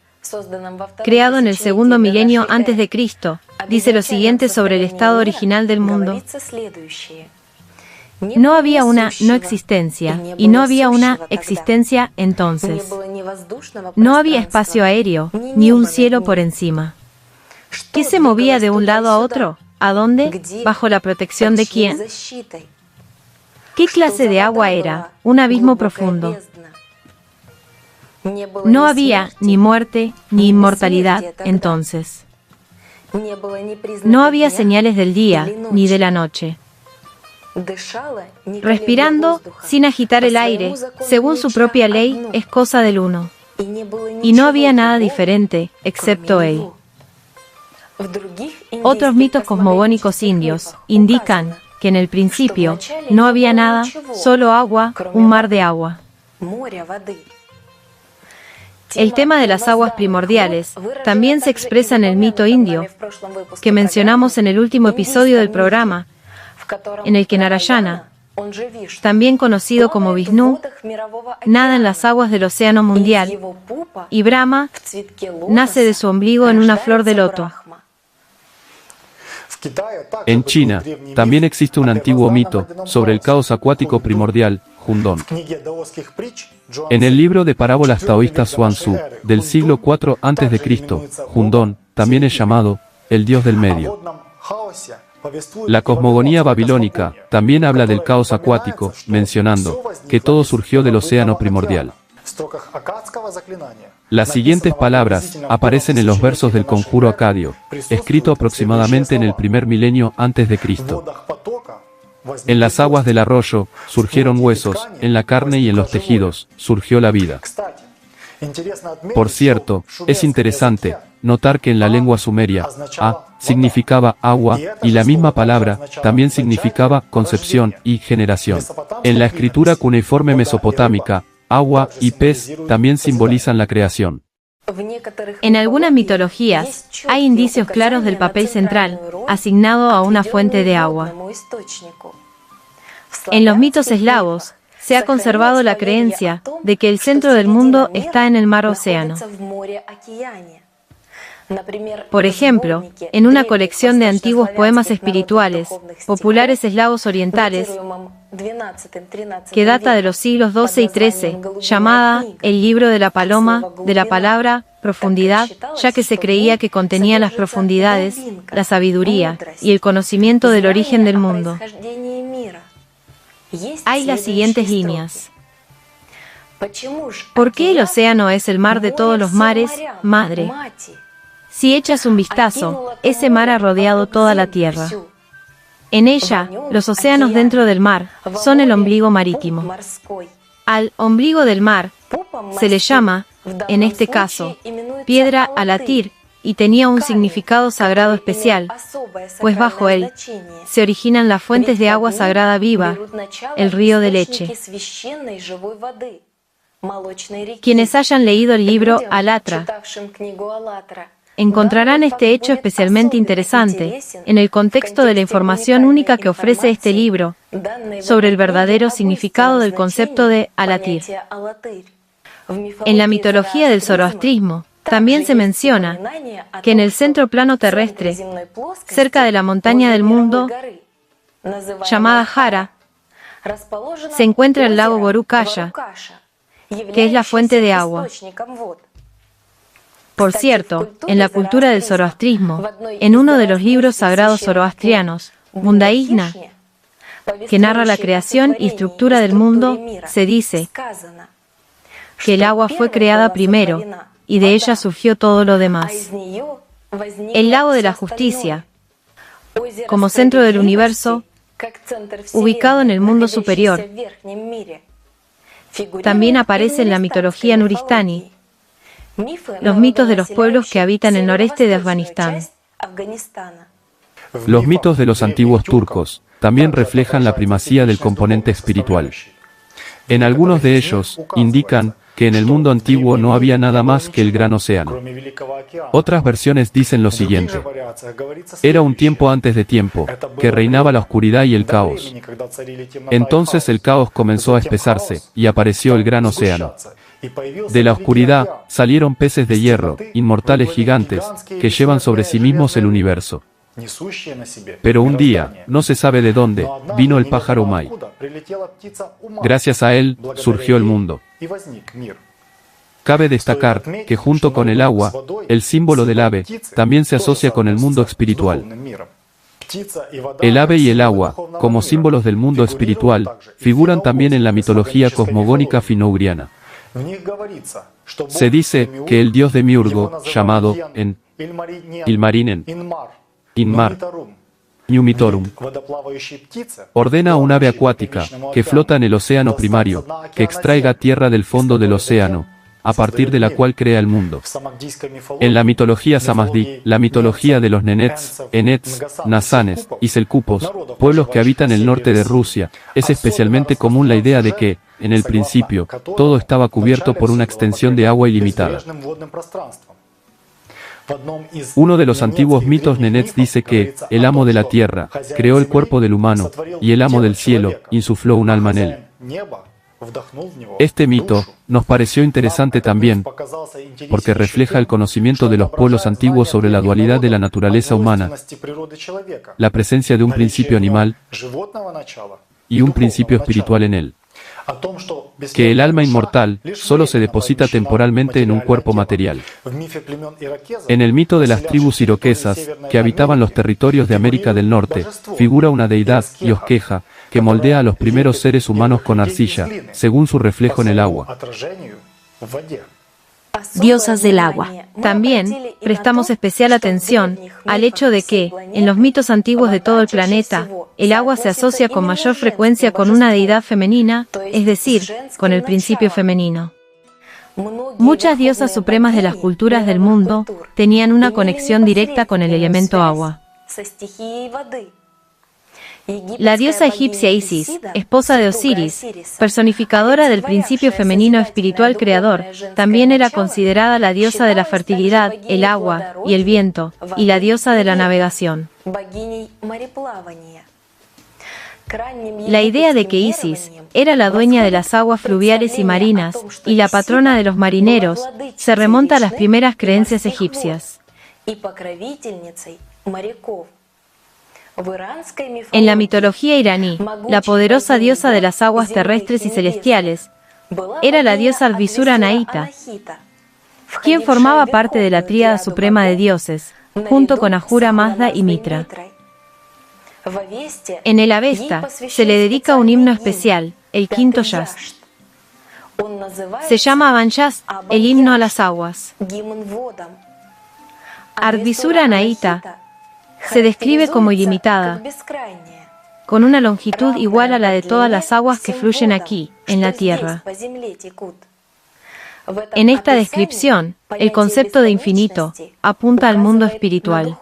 creado en el segundo milenio antes de Cristo, dice lo siguiente sobre el estado original del mundo. No había una no existencia, y no había una existencia entonces. No había espacio aéreo, ni un cielo por encima. ¿Qué se movía de un lado a otro? ¿A dónde? ¿Bajo la protección de quién? ¿Qué clase de agua era? Un abismo profundo. No había ni muerte ni inmortalidad entonces. No había señales del día ni de la noche. Respirando, sin agitar el aire, según su propia ley, es cosa del uno. Y no había nada diferente, excepto él. Otros mitos cosmogónicos indios indican que en el principio no había nada, solo agua, un mar de agua. El tema de las aguas primordiales también se expresa en el mito indio, que mencionamos en el último episodio del programa, en el que Narayana, también conocido como Vishnu, nada en las aguas del océano mundial, y Brahma nace de su ombligo en una flor de loto. En China, también existe un antiguo mito sobre el caos acuático primordial, Hundón. En el libro de parábolas taoístas Xuan Tzu, del siglo IV a.C., Hundón también es llamado el dios del medio. La cosmogonía babilónica también habla del caos acuático, mencionando que todo surgió del océano primordial. Las siguientes palabras aparecen en los versos del conjuro acadio, escrito aproximadamente en el primer milenio antes de Cristo. En las aguas del arroyo surgieron huesos, en la carne y en los tejidos surgió la vida. Por cierto, es interesante notar que en la lengua sumeria, A significaba agua, y la misma palabra también significaba concepción y generación. En la escritura cuneiforme mesopotámica, agua y pez también simbolizan la creación. En algunas mitologías, hay indicios claros del papel central, asignado a una fuente de agua. En los mitos eslavos, se ha conservado la creencia de que el centro del mundo está en el mar-océano. Por ejemplo, en una colección de antiguos poemas espirituales, populares eslavos orientales, que data de los siglos XII y XIII, llamada El libro de la paloma, de la palabra profundidad, ya que se creía que contenía las profundidades, la sabiduría y el conocimiento del origen del mundo. Hay las siguientes líneas. ¿Por qué el océano es el mar de todos los mares, madre? Si echas un vistazo, ese mar ha rodeado toda la tierra. En ella, los océanos dentro del mar son el ombligo marítimo. Al ombligo del mar se le llama, en este caso, piedra a latir, y tenía un significado sagrado especial, pues bajo él se originan las fuentes de agua sagrada viva, el río de leche. Quienes hayan leído el libro Alatra encontrarán este hecho especialmente interesante en el contexto de la información única que ofrece este libro sobre el verdadero significado del concepto de Alatir. En la mitología del zoroastrismo, también se menciona que en el centro plano terrestre, cerca de la montaña del mundo, llamada Jara, se encuentra el lago Borukaya, que es la fuente de agua. Por cierto, en la cultura del zoroastrismo, en uno de los libros sagrados zoroastrianos, Bundaísna, que narra la creación y estructura del mundo, se dice que el agua fue creada primero, y de ella surgió todo lo demás. El lago de la justicia, como centro del universo, ubicado en el mundo superior, también aparece en la mitología nuristani, los mitos de los pueblos que habitan el noreste de Afganistán. Los mitos de los antiguos turcos también reflejan la primacía del componente espiritual. En algunos de ellos, indican que en el mundo antiguo no había nada más que el gran océano. Otras versiones dicen lo siguiente: era un tiempo antes de tiempo, que reinaba la oscuridad y el caos. Entonces el caos comenzó a espesarse, y apareció el gran océano. De la oscuridad salieron peces de hierro, inmortales gigantes, que llevan sobre sí mismos el universo. Pero un día, no se sabe de dónde, vino el pájaro Umay. Gracias a él, surgió el mundo. Cabe destacar que junto con el agua, el símbolo del ave, también se asocia con el mundo espiritual. El ave y el agua, como símbolos del mundo espiritual, figuran también en la mitología cosmogónica fino-ugriana. Se dice que el dios de Miurgo, llamado en Ilmarinen, Inmar, Numitorum, ordena a un ave acuática, que flota en el océano primario, que extraiga tierra del fondo del océano, a partir de la cual crea el mundo. En la mitología samasdi, la mitología de los nenets, enets, nasanes y selcupos, pueblos que habitan el norte de Rusia, es especialmente común la idea de que En el principio, todo estaba cubierto por una extensión de agua ilimitada. Uno de los antiguos mitos nenets dice que, el amo de la tierra, creó el cuerpo del humano, y el amo del cielo, insufló un alma en él. Este mito, nos pareció interesante también, porque refleja el conocimiento de los pueblos antiguos sobre la dualidad de la naturaleza humana, la presencia de un principio animal y un principio espiritual en él. Que el alma inmortal solo se deposita temporalmente en un cuerpo material. En el mito de las tribus iroquesas, que habitaban los territorios de América del Norte, figura una deidad, Yosqueja, que moldea a los primeros seres humanos con arcilla, según su reflejo en el agua. Diosas del agua. También, prestamos especial atención al hecho de que, en los mitos antiguos de todo el planeta, el agua se asocia con mayor frecuencia con una deidad femenina, es decir, con el principio femenino. Muchas diosas supremas de las culturas del mundo tenían una conexión directa con el elemento agua. La diosa egipcia Isis, esposa de Osiris, personificadora del principio femenino espiritual creador, también era considerada la diosa de la fertilidad, el agua y el viento, y la diosa de la navegación. La idea de que Isis era la dueña de las aguas fluviales y marinas, y la patrona de los marineros, se remonta a las primeras creencias egipcias. En la mitología iraní, la poderosa diosa de las aguas terrestres y celestiales era la diosa Al-Visura Anaíta, quien formaba parte de la tríada suprema de dioses, junto con Ahura Mazda y Mitra. En el Avesta se le dedica un himno especial, el quinto Yas. Se llama Avanshas, el himno a las aguas. Al-Visura Anaíta se describe como ilimitada, con una longitud igual a la de todas las aguas que fluyen aquí, en la tierra. En esta descripción, el concepto de infinito apunta al mundo espiritual.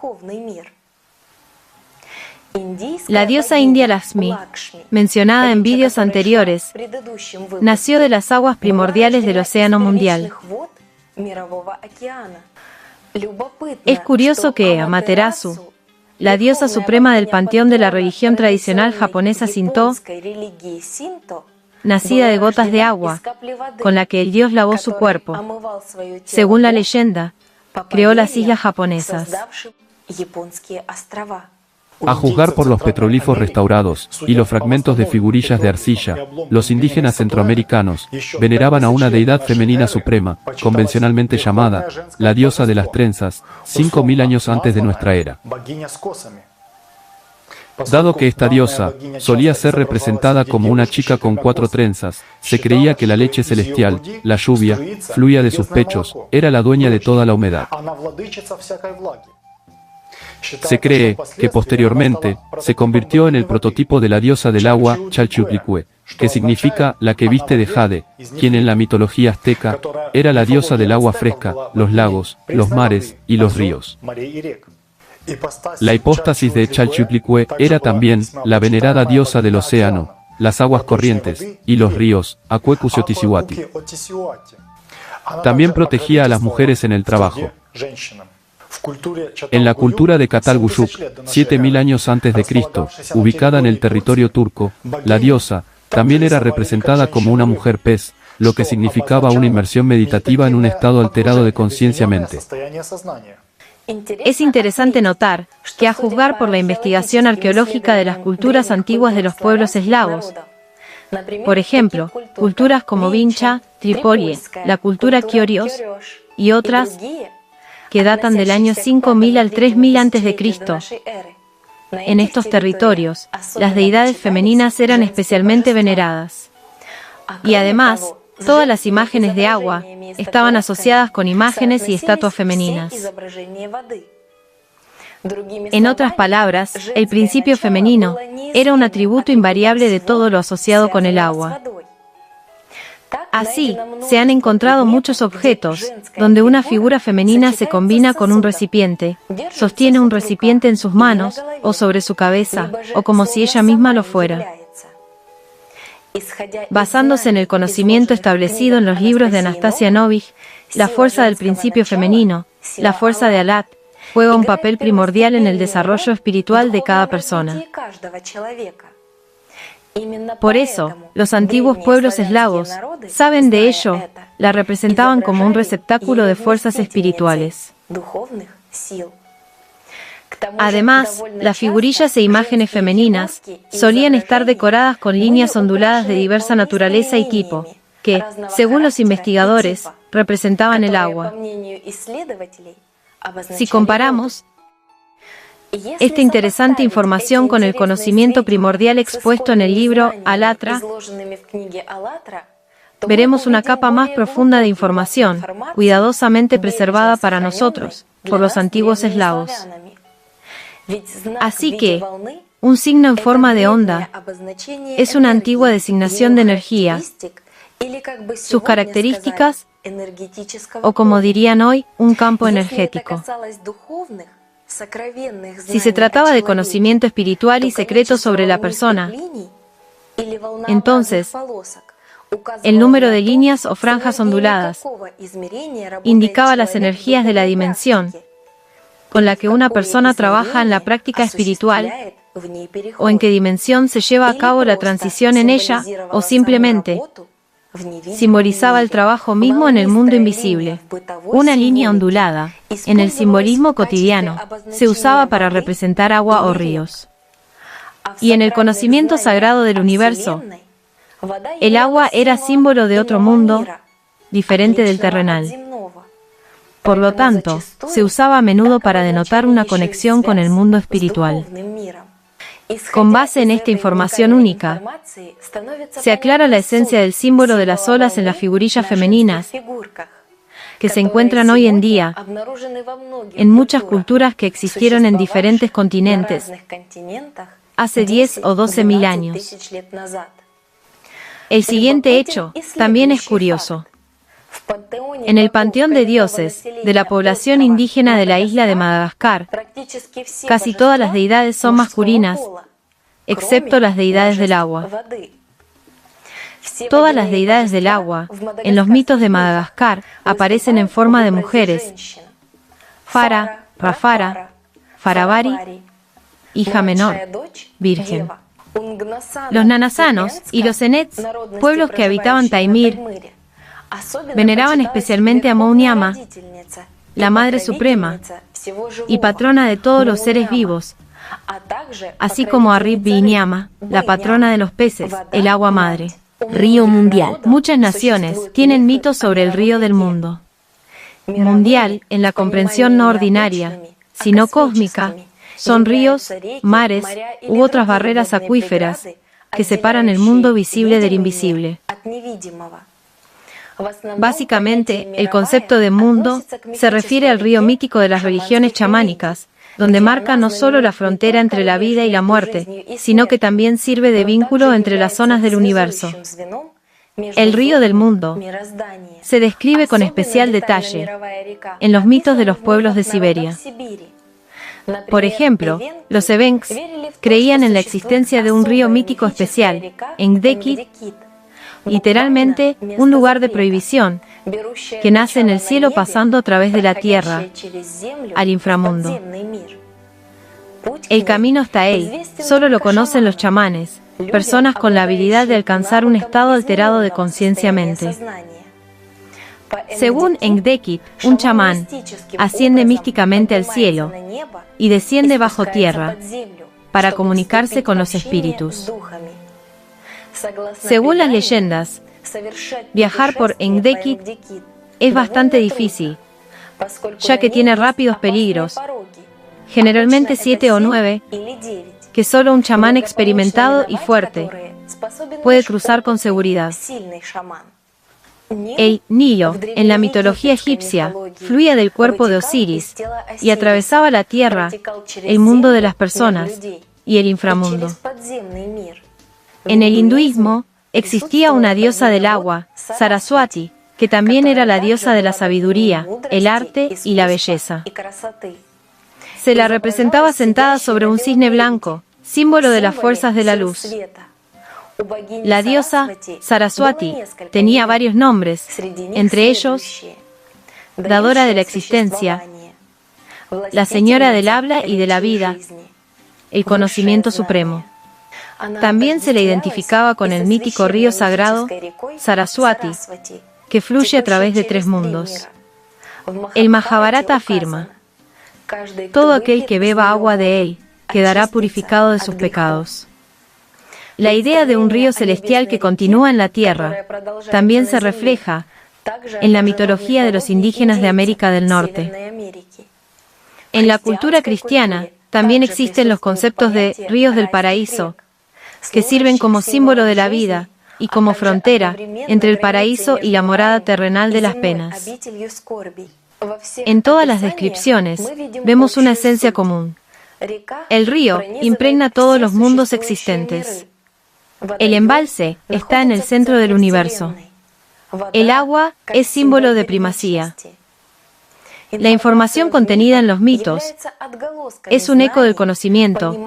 La diosa india Lakshmi, mencionada en vídeos anteriores, nació de las aguas primordiales del océano mundial. Es curioso que Amaterasu, la diosa suprema del panteón de la religión tradicional japonesa Shinto, nacida de gotas de agua, con la que el dios lavó su cuerpo, según la leyenda, creó las islas japonesas. A juzgar por los petroglifos restaurados y los fragmentos de figurillas de arcilla, los indígenas centroamericanos veneraban a una deidad femenina suprema, convencionalmente llamada la diosa de las trenzas, 5000 años antes de nuestra era. Dado que esta diosa solía ser representada como una chica con 4 trenzas, se creía que la leche celestial, la lluvia, fluía de sus pechos, era la dueña de toda la humedad. Se cree que posteriormente se convirtió en el prototipo de la diosa del agua, Chalchiuhtlicue, que significa la que viste de jade, quien en la mitología azteca era la diosa del agua fresca, los lagos, los mares y los ríos. La hipóstasis de Chalchiuhtlicue era también la venerada diosa del océano, las aguas corrientes y los ríos, Acuecusiotisihuati. También protegía a las mujeres en el trabajo. En la cultura de Catalguyuk, 7000 años antes de Cristo, ubicada en el territorio turco, la diosa también era representada como una mujer pez, lo que significaba una inmersión meditativa en un estado alterado de conciencia-mente. Es interesante notar que, a juzgar por la investigación arqueológica de las culturas antiguas de los pueblos eslavos, por ejemplo, culturas como Vincha, Tripolie, la cultura Kiorios y otras, que datan del año 5000 al 3000 a.C. En estos territorios, las deidades femeninas eran especialmente veneradas. Y además, todas las imágenes de agua estaban asociadas con imágenes y estatuas femeninas. En otras palabras, el principio femenino era un atributo invariable de todo lo asociado con el agua. Así, se han encontrado muchos objetos, donde una figura femenina se combina con un recipiente, sostiene un recipiente en sus manos, o sobre su cabeza, o como si ella misma lo fuera. Basándose en el conocimiento establecido en los libros de Anastasia Novich, la fuerza del principio femenino, la fuerza de Alat, juega un papel primordial en el desarrollo espiritual de cada persona. Por eso, los antiguos pueblos eslavos saben de ello, la representaban como un receptáculo de fuerzas espirituales. Además, las figurillas e imágenes femeninas solían estar decoradas con líneas onduladas de diversa naturaleza y tipo, que, según los investigadores, representaban el agua. Si comparamos esta interesante información con el conocimiento primordial expuesto en el libro Alatra, veremos una capa más profunda de información, cuidadosamente preservada para nosotros, por los antiguos eslavos. Así que, un signo en forma de onda es una antigua designación de energía, sus características, o como dirían hoy, un campo energético. Si se trataba de conocimiento espiritual y secreto sobre la persona, entonces, el número de líneas o franjas onduladas indicaba las energías de la dimensión con la que una persona trabaja en la práctica espiritual, o en qué dimensión se lleva a cabo la transición en ella, o simplemente simbolizaba el trabajo mismo en el mundo invisible. Una línea ondulada, en el simbolismo cotidiano, se usaba para representar agua o ríos. Y en el conocimiento sagrado del universo, el agua era símbolo de otro mundo, diferente del terrenal. Por lo tanto, se usaba a menudo para denotar una conexión con el mundo espiritual. Con base en esta información única, se aclara la esencia del símbolo de las olas en las figurillas femeninas, que se encuentran hoy en día en muchas culturas que existieron en diferentes continentes hace 10 o 12.000 años. El siguiente hecho también es curioso. En el panteón de dioses de la población indígena de la isla de Madagascar, casi todas las deidades son masculinas, excepto las deidades del agua. Todas las deidades del agua, en los mitos de Madagascar, aparecen en forma de mujeres: Fara, Rafara, Farabari, hija menor, virgen. Los nanasanos y los enets, pueblos que habitaban Taimir, veneraban especialmente a Mouniama, la Madre Suprema y patrona de todos los seres vivos, así como a Rib Binyama, la patrona de los peces, el agua madre. Río mundial. Muchas naciones tienen mitos sobre el río del mundo. Mundial, en la comprensión no ordinaria, sino cósmica, son ríos, mares u otras barreras acuíferas que separan el mundo visible del invisible. Básicamente, el concepto de mundo se refiere al río mítico de las religiones chamánicas, donde marca no solo la frontera entre la vida y la muerte, sino que también sirve de vínculo entre las zonas del universo. El río del mundo se describe con especial detalle en los mitos de los pueblos de Siberia. Por ejemplo, los Evenks creían en la existencia de un río mítico especial, Engdekit, literalmente un lugar de prohibición, que nace en el cielo pasando a través de la tierra, al inframundo. El camino hasta él solo lo conocen los chamanes, personas con la habilidad de alcanzar un estado alterado de conciencia-mente. Según Engdekit, un chamán asciende místicamente al cielo y desciende bajo tierra para comunicarse con los espíritus. Según las leyendas, viajar por Engdekit es bastante difícil, ya que tiene rápidos peligros, generalmente 7 o 9, que solo un chamán experimentado y fuerte puede cruzar con seguridad. El Nilo, en la mitología egipcia, fluía del cuerpo de Osiris y atravesaba la tierra, el mundo de las personas y el inframundo. En el hinduismo, existía una diosa del agua, Saraswati, que también era la diosa de la sabiduría, el arte y la belleza. Se la representaba sentada sobre un cisne blanco, símbolo de las fuerzas de la luz. La diosa Saraswati tenía varios nombres, entre ellos, dadora de la existencia, la señora del habla y de la vida, el conocimiento supremo. También se le identificaba con el mítico río sagrado Saraswati, que fluye a través de 3 mundos. El Mahabharata afirma: todo aquel que beba agua de él quedará purificado de sus pecados. La idea de un río celestial que continúa en la tierra también se refleja en la mitología de los indígenas de América del Norte. En la cultura cristiana también existen los conceptos de ríos del paraíso, que sirven como símbolo de la vida y como frontera entre el paraíso y la morada terrenal de las penas. En todas las descripciones vemos una esencia común. El río impregna todos los mundos existentes. El embalse está en el centro del universo. El agua es símbolo de primacía. La información contenida en los mitos es un eco del conocimiento,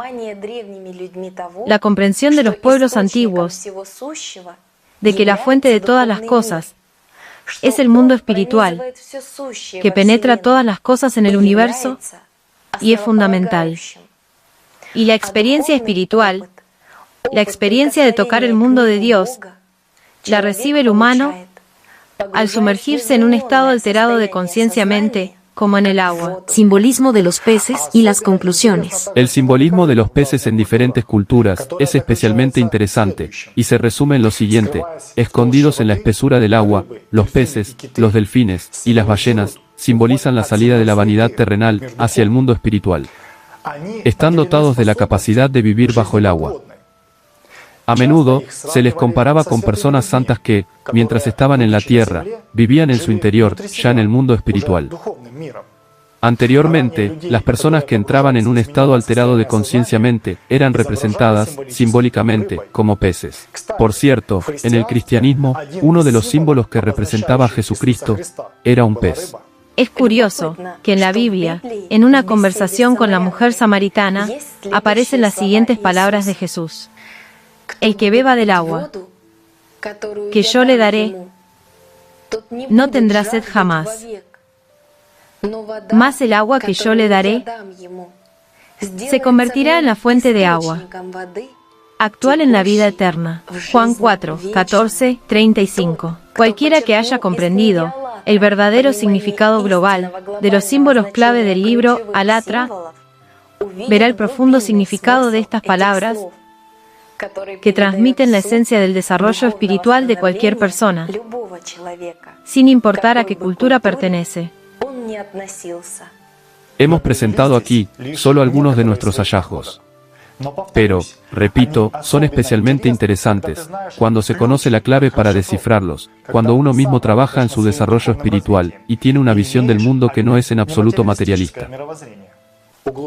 la comprensión de los pueblos antiguos, de que la fuente de todas las cosas es el mundo espiritual, que penetra todas las cosas en el universo y es fundamental. Y la experiencia espiritual, la experiencia de tocar el mundo de Dios, la recibe el humano al sumergirse en un estado alterado de conciencia-mente, como en el agua. Simbolismo de los peces y las conclusiones. El simbolismo de los peces en diferentes culturas es especialmente interesante, y se resume en lo siguiente: escondidos en la espesura del agua, los peces, los delfines y las ballenas simbolizan la salida de la vanidad terrenal hacia el mundo espiritual. Están dotados de la capacidad de vivir bajo el agua. A menudo, se les comparaba con personas santas que, mientras estaban en la tierra, vivían en su interior, ya en el mundo espiritual. Anteriormente, las personas que entraban en un estado alterado de conciencia-mente eran representadas, simbólicamente, como peces. Por cierto, en el cristianismo, uno de los símbolos que representaba a Jesucristo era un pez. Es curioso que en la Biblia, en una conversación con la mujer samaritana, aparecen las siguientes palabras de Jesús: el que beba del agua que yo le daré, no tendrá sed jamás. Más el agua que yo le daré se convertirá en la fuente de agua actual en la vida eterna. Juan 4, 14, 35. Cualquiera que haya comprendido el verdadero significado global de los símbolos clave del libro Alatra verá el profundo significado de estas palabras que transmiten la esencia del desarrollo espiritual de cualquier persona, sin importar a qué cultura pertenece. Hemos presentado aquí solo algunos de nuestros hallazgos. Pero, repito, son especialmente interesantes cuando se conoce la clave para descifrarlos, cuando uno mismo trabaja en su desarrollo espiritual y tiene una visión del mundo que no es en absoluto materialista.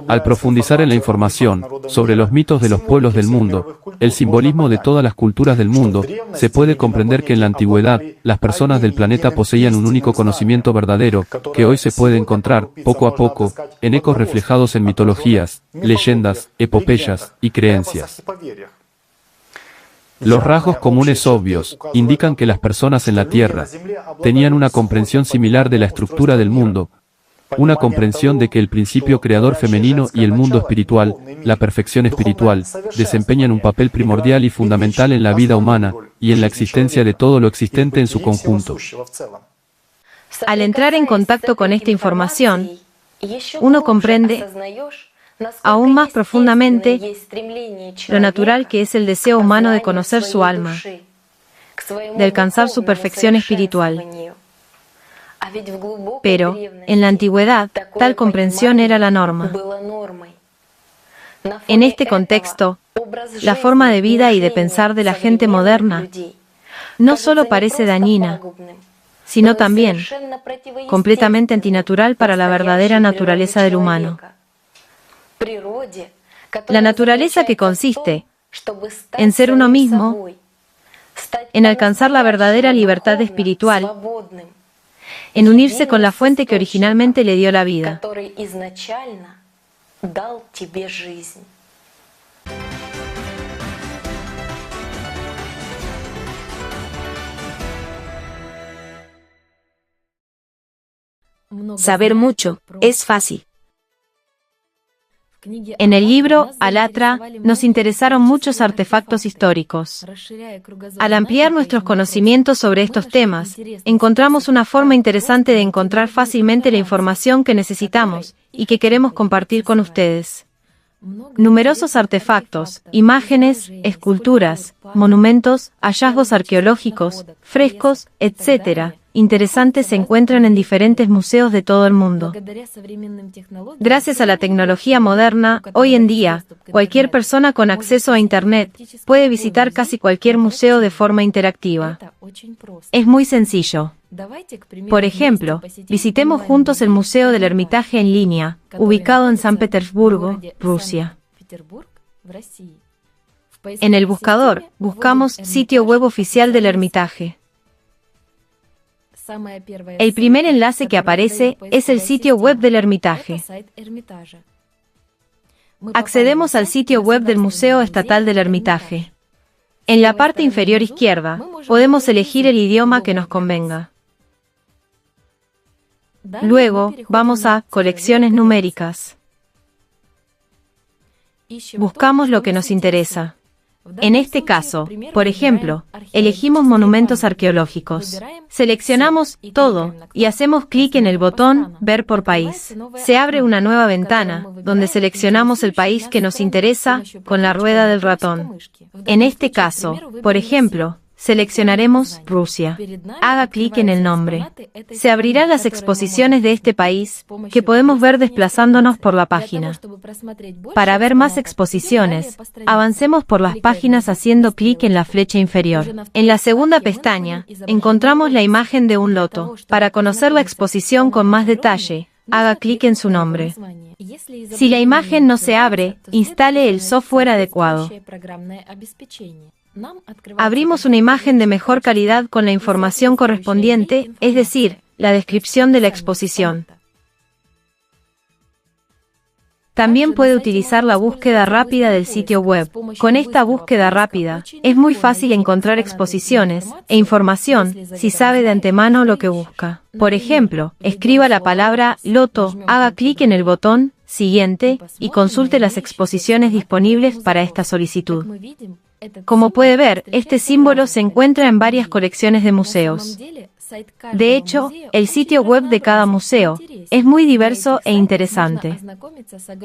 Al profundizar en la información sobre los mitos de los pueblos del mundo, el simbolismo de todas las culturas del mundo, se puede comprender que en la antigüedad, las personas del planeta poseían un único conocimiento verdadero, que hoy se puede encontrar, poco a poco, en ecos reflejados en mitologías, leyendas, epopeyas y creencias. Los rasgos comunes obvios indican que las personas en la Tierra tenían una comprensión similar de la estructura del mundo, una comprensión de que el principio creador femenino y el mundo espiritual, la perfección espiritual, desempeñan un papel primordial y fundamental en la vida humana, y en la existencia de todo lo existente en su conjunto. Al entrar en contacto con esta información, uno comprende aún más profundamente lo natural que es el deseo humano de conocer su alma, de alcanzar su perfección espiritual. Pero, en la antigüedad, tal comprensión era la norma. En este contexto, la forma de vida y de pensar de la gente moderna no solo parece dañina, sino también completamente antinatural para la verdadera naturaleza del humano. La naturaleza que consiste en ser uno mismo, en alcanzar la verdadera libertad espiritual, en unirse con la fuente que originalmente le dio la vida. Saber mucho es fácil. En el libro Alatra nos interesaron muchos artefactos históricos. Al ampliar nuestros conocimientos sobre estos temas, encontramos una forma interesante de encontrar fácilmente la información que necesitamos y que queremos compartir con ustedes. Numerosos artefactos, imágenes, esculturas, monumentos, hallazgos arqueológicos, frescos, etc., interesantes se encuentran en diferentes museos de todo el mundo. Gracias a la tecnología moderna, hoy en día, cualquier persona con acceso a Internet puede visitar casi cualquier museo de forma interactiva. Es muy sencillo. Por ejemplo, visitemos juntos el Museo del Hermitage en línea, ubicado en San Petersburgo, Rusia. En el buscador, buscamos sitio web oficial del Hermitage. El primer enlace que aparece es el sitio web del Hermitage. Accedemos al sitio web del Museo Estatal del Hermitage. En la parte inferior izquierda, podemos elegir el idioma que nos convenga. Luego, vamos a Colecciones numéricas. Buscamos lo que nos interesa. En este caso, por ejemplo, elegimos monumentos arqueológicos. Seleccionamos todo y hacemos clic en el botón Ver por país. Se abre una nueva ventana, donde seleccionamos el país que nos interesa con la rueda del ratón. En este caso, por ejemplo, seleccionaremos Rusia. Haga clic en el nombre. Se abrirán las exposiciones de este país, que podemos ver desplazándonos por la página. Para ver más exposiciones, avancemos por las páginas haciendo clic en la flecha inferior. En la segunda pestaña, encontramos la imagen de un loto. Para conocer la exposición con más detalle, haga clic en su nombre. Si la imagen no se abre, instale el software adecuado. Abrimos una imagen de mejor calidad con la información correspondiente, es decir, la descripción de la exposición. También puede utilizar la búsqueda rápida del sitio web. Con esta búsqueda rápida, es muy fácil encontrar exposiciones e información si sabe de antemano lo que busca. Por ejemplo, escriba la palabra loto, haga clic en el botón Siguiente y consulte las exposiciones disponibles para esta solicitud. Como puede ver, este símbolo se encuentra en varias colecciones de museos. De hecho, el sitio web de cada museo es muy diverso e interesante.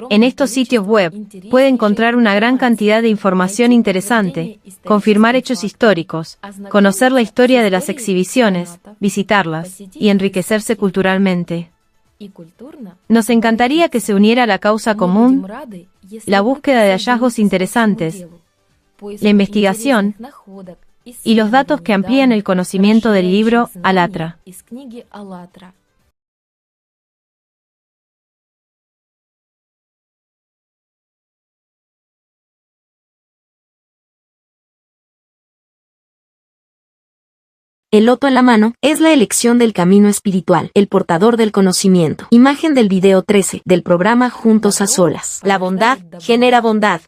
En estos sitios web puede encontrar una gran cantidad de información interesante, confirmar hechos históricos, conocer la historia de las exhibiciones, visitarlas y enriquecerse culturalmente. Nos encantaría que se uniera a la causa común, la búsqueda de hallazgos interesantes, la investigación y los datos que amplían el conocimiento del libro Alatra. El loto en la mano es la elección del camino espiritual, el portador del conocimiento. Imagen del video 13 del programa Juntos a Solas. La bondad genera bondad.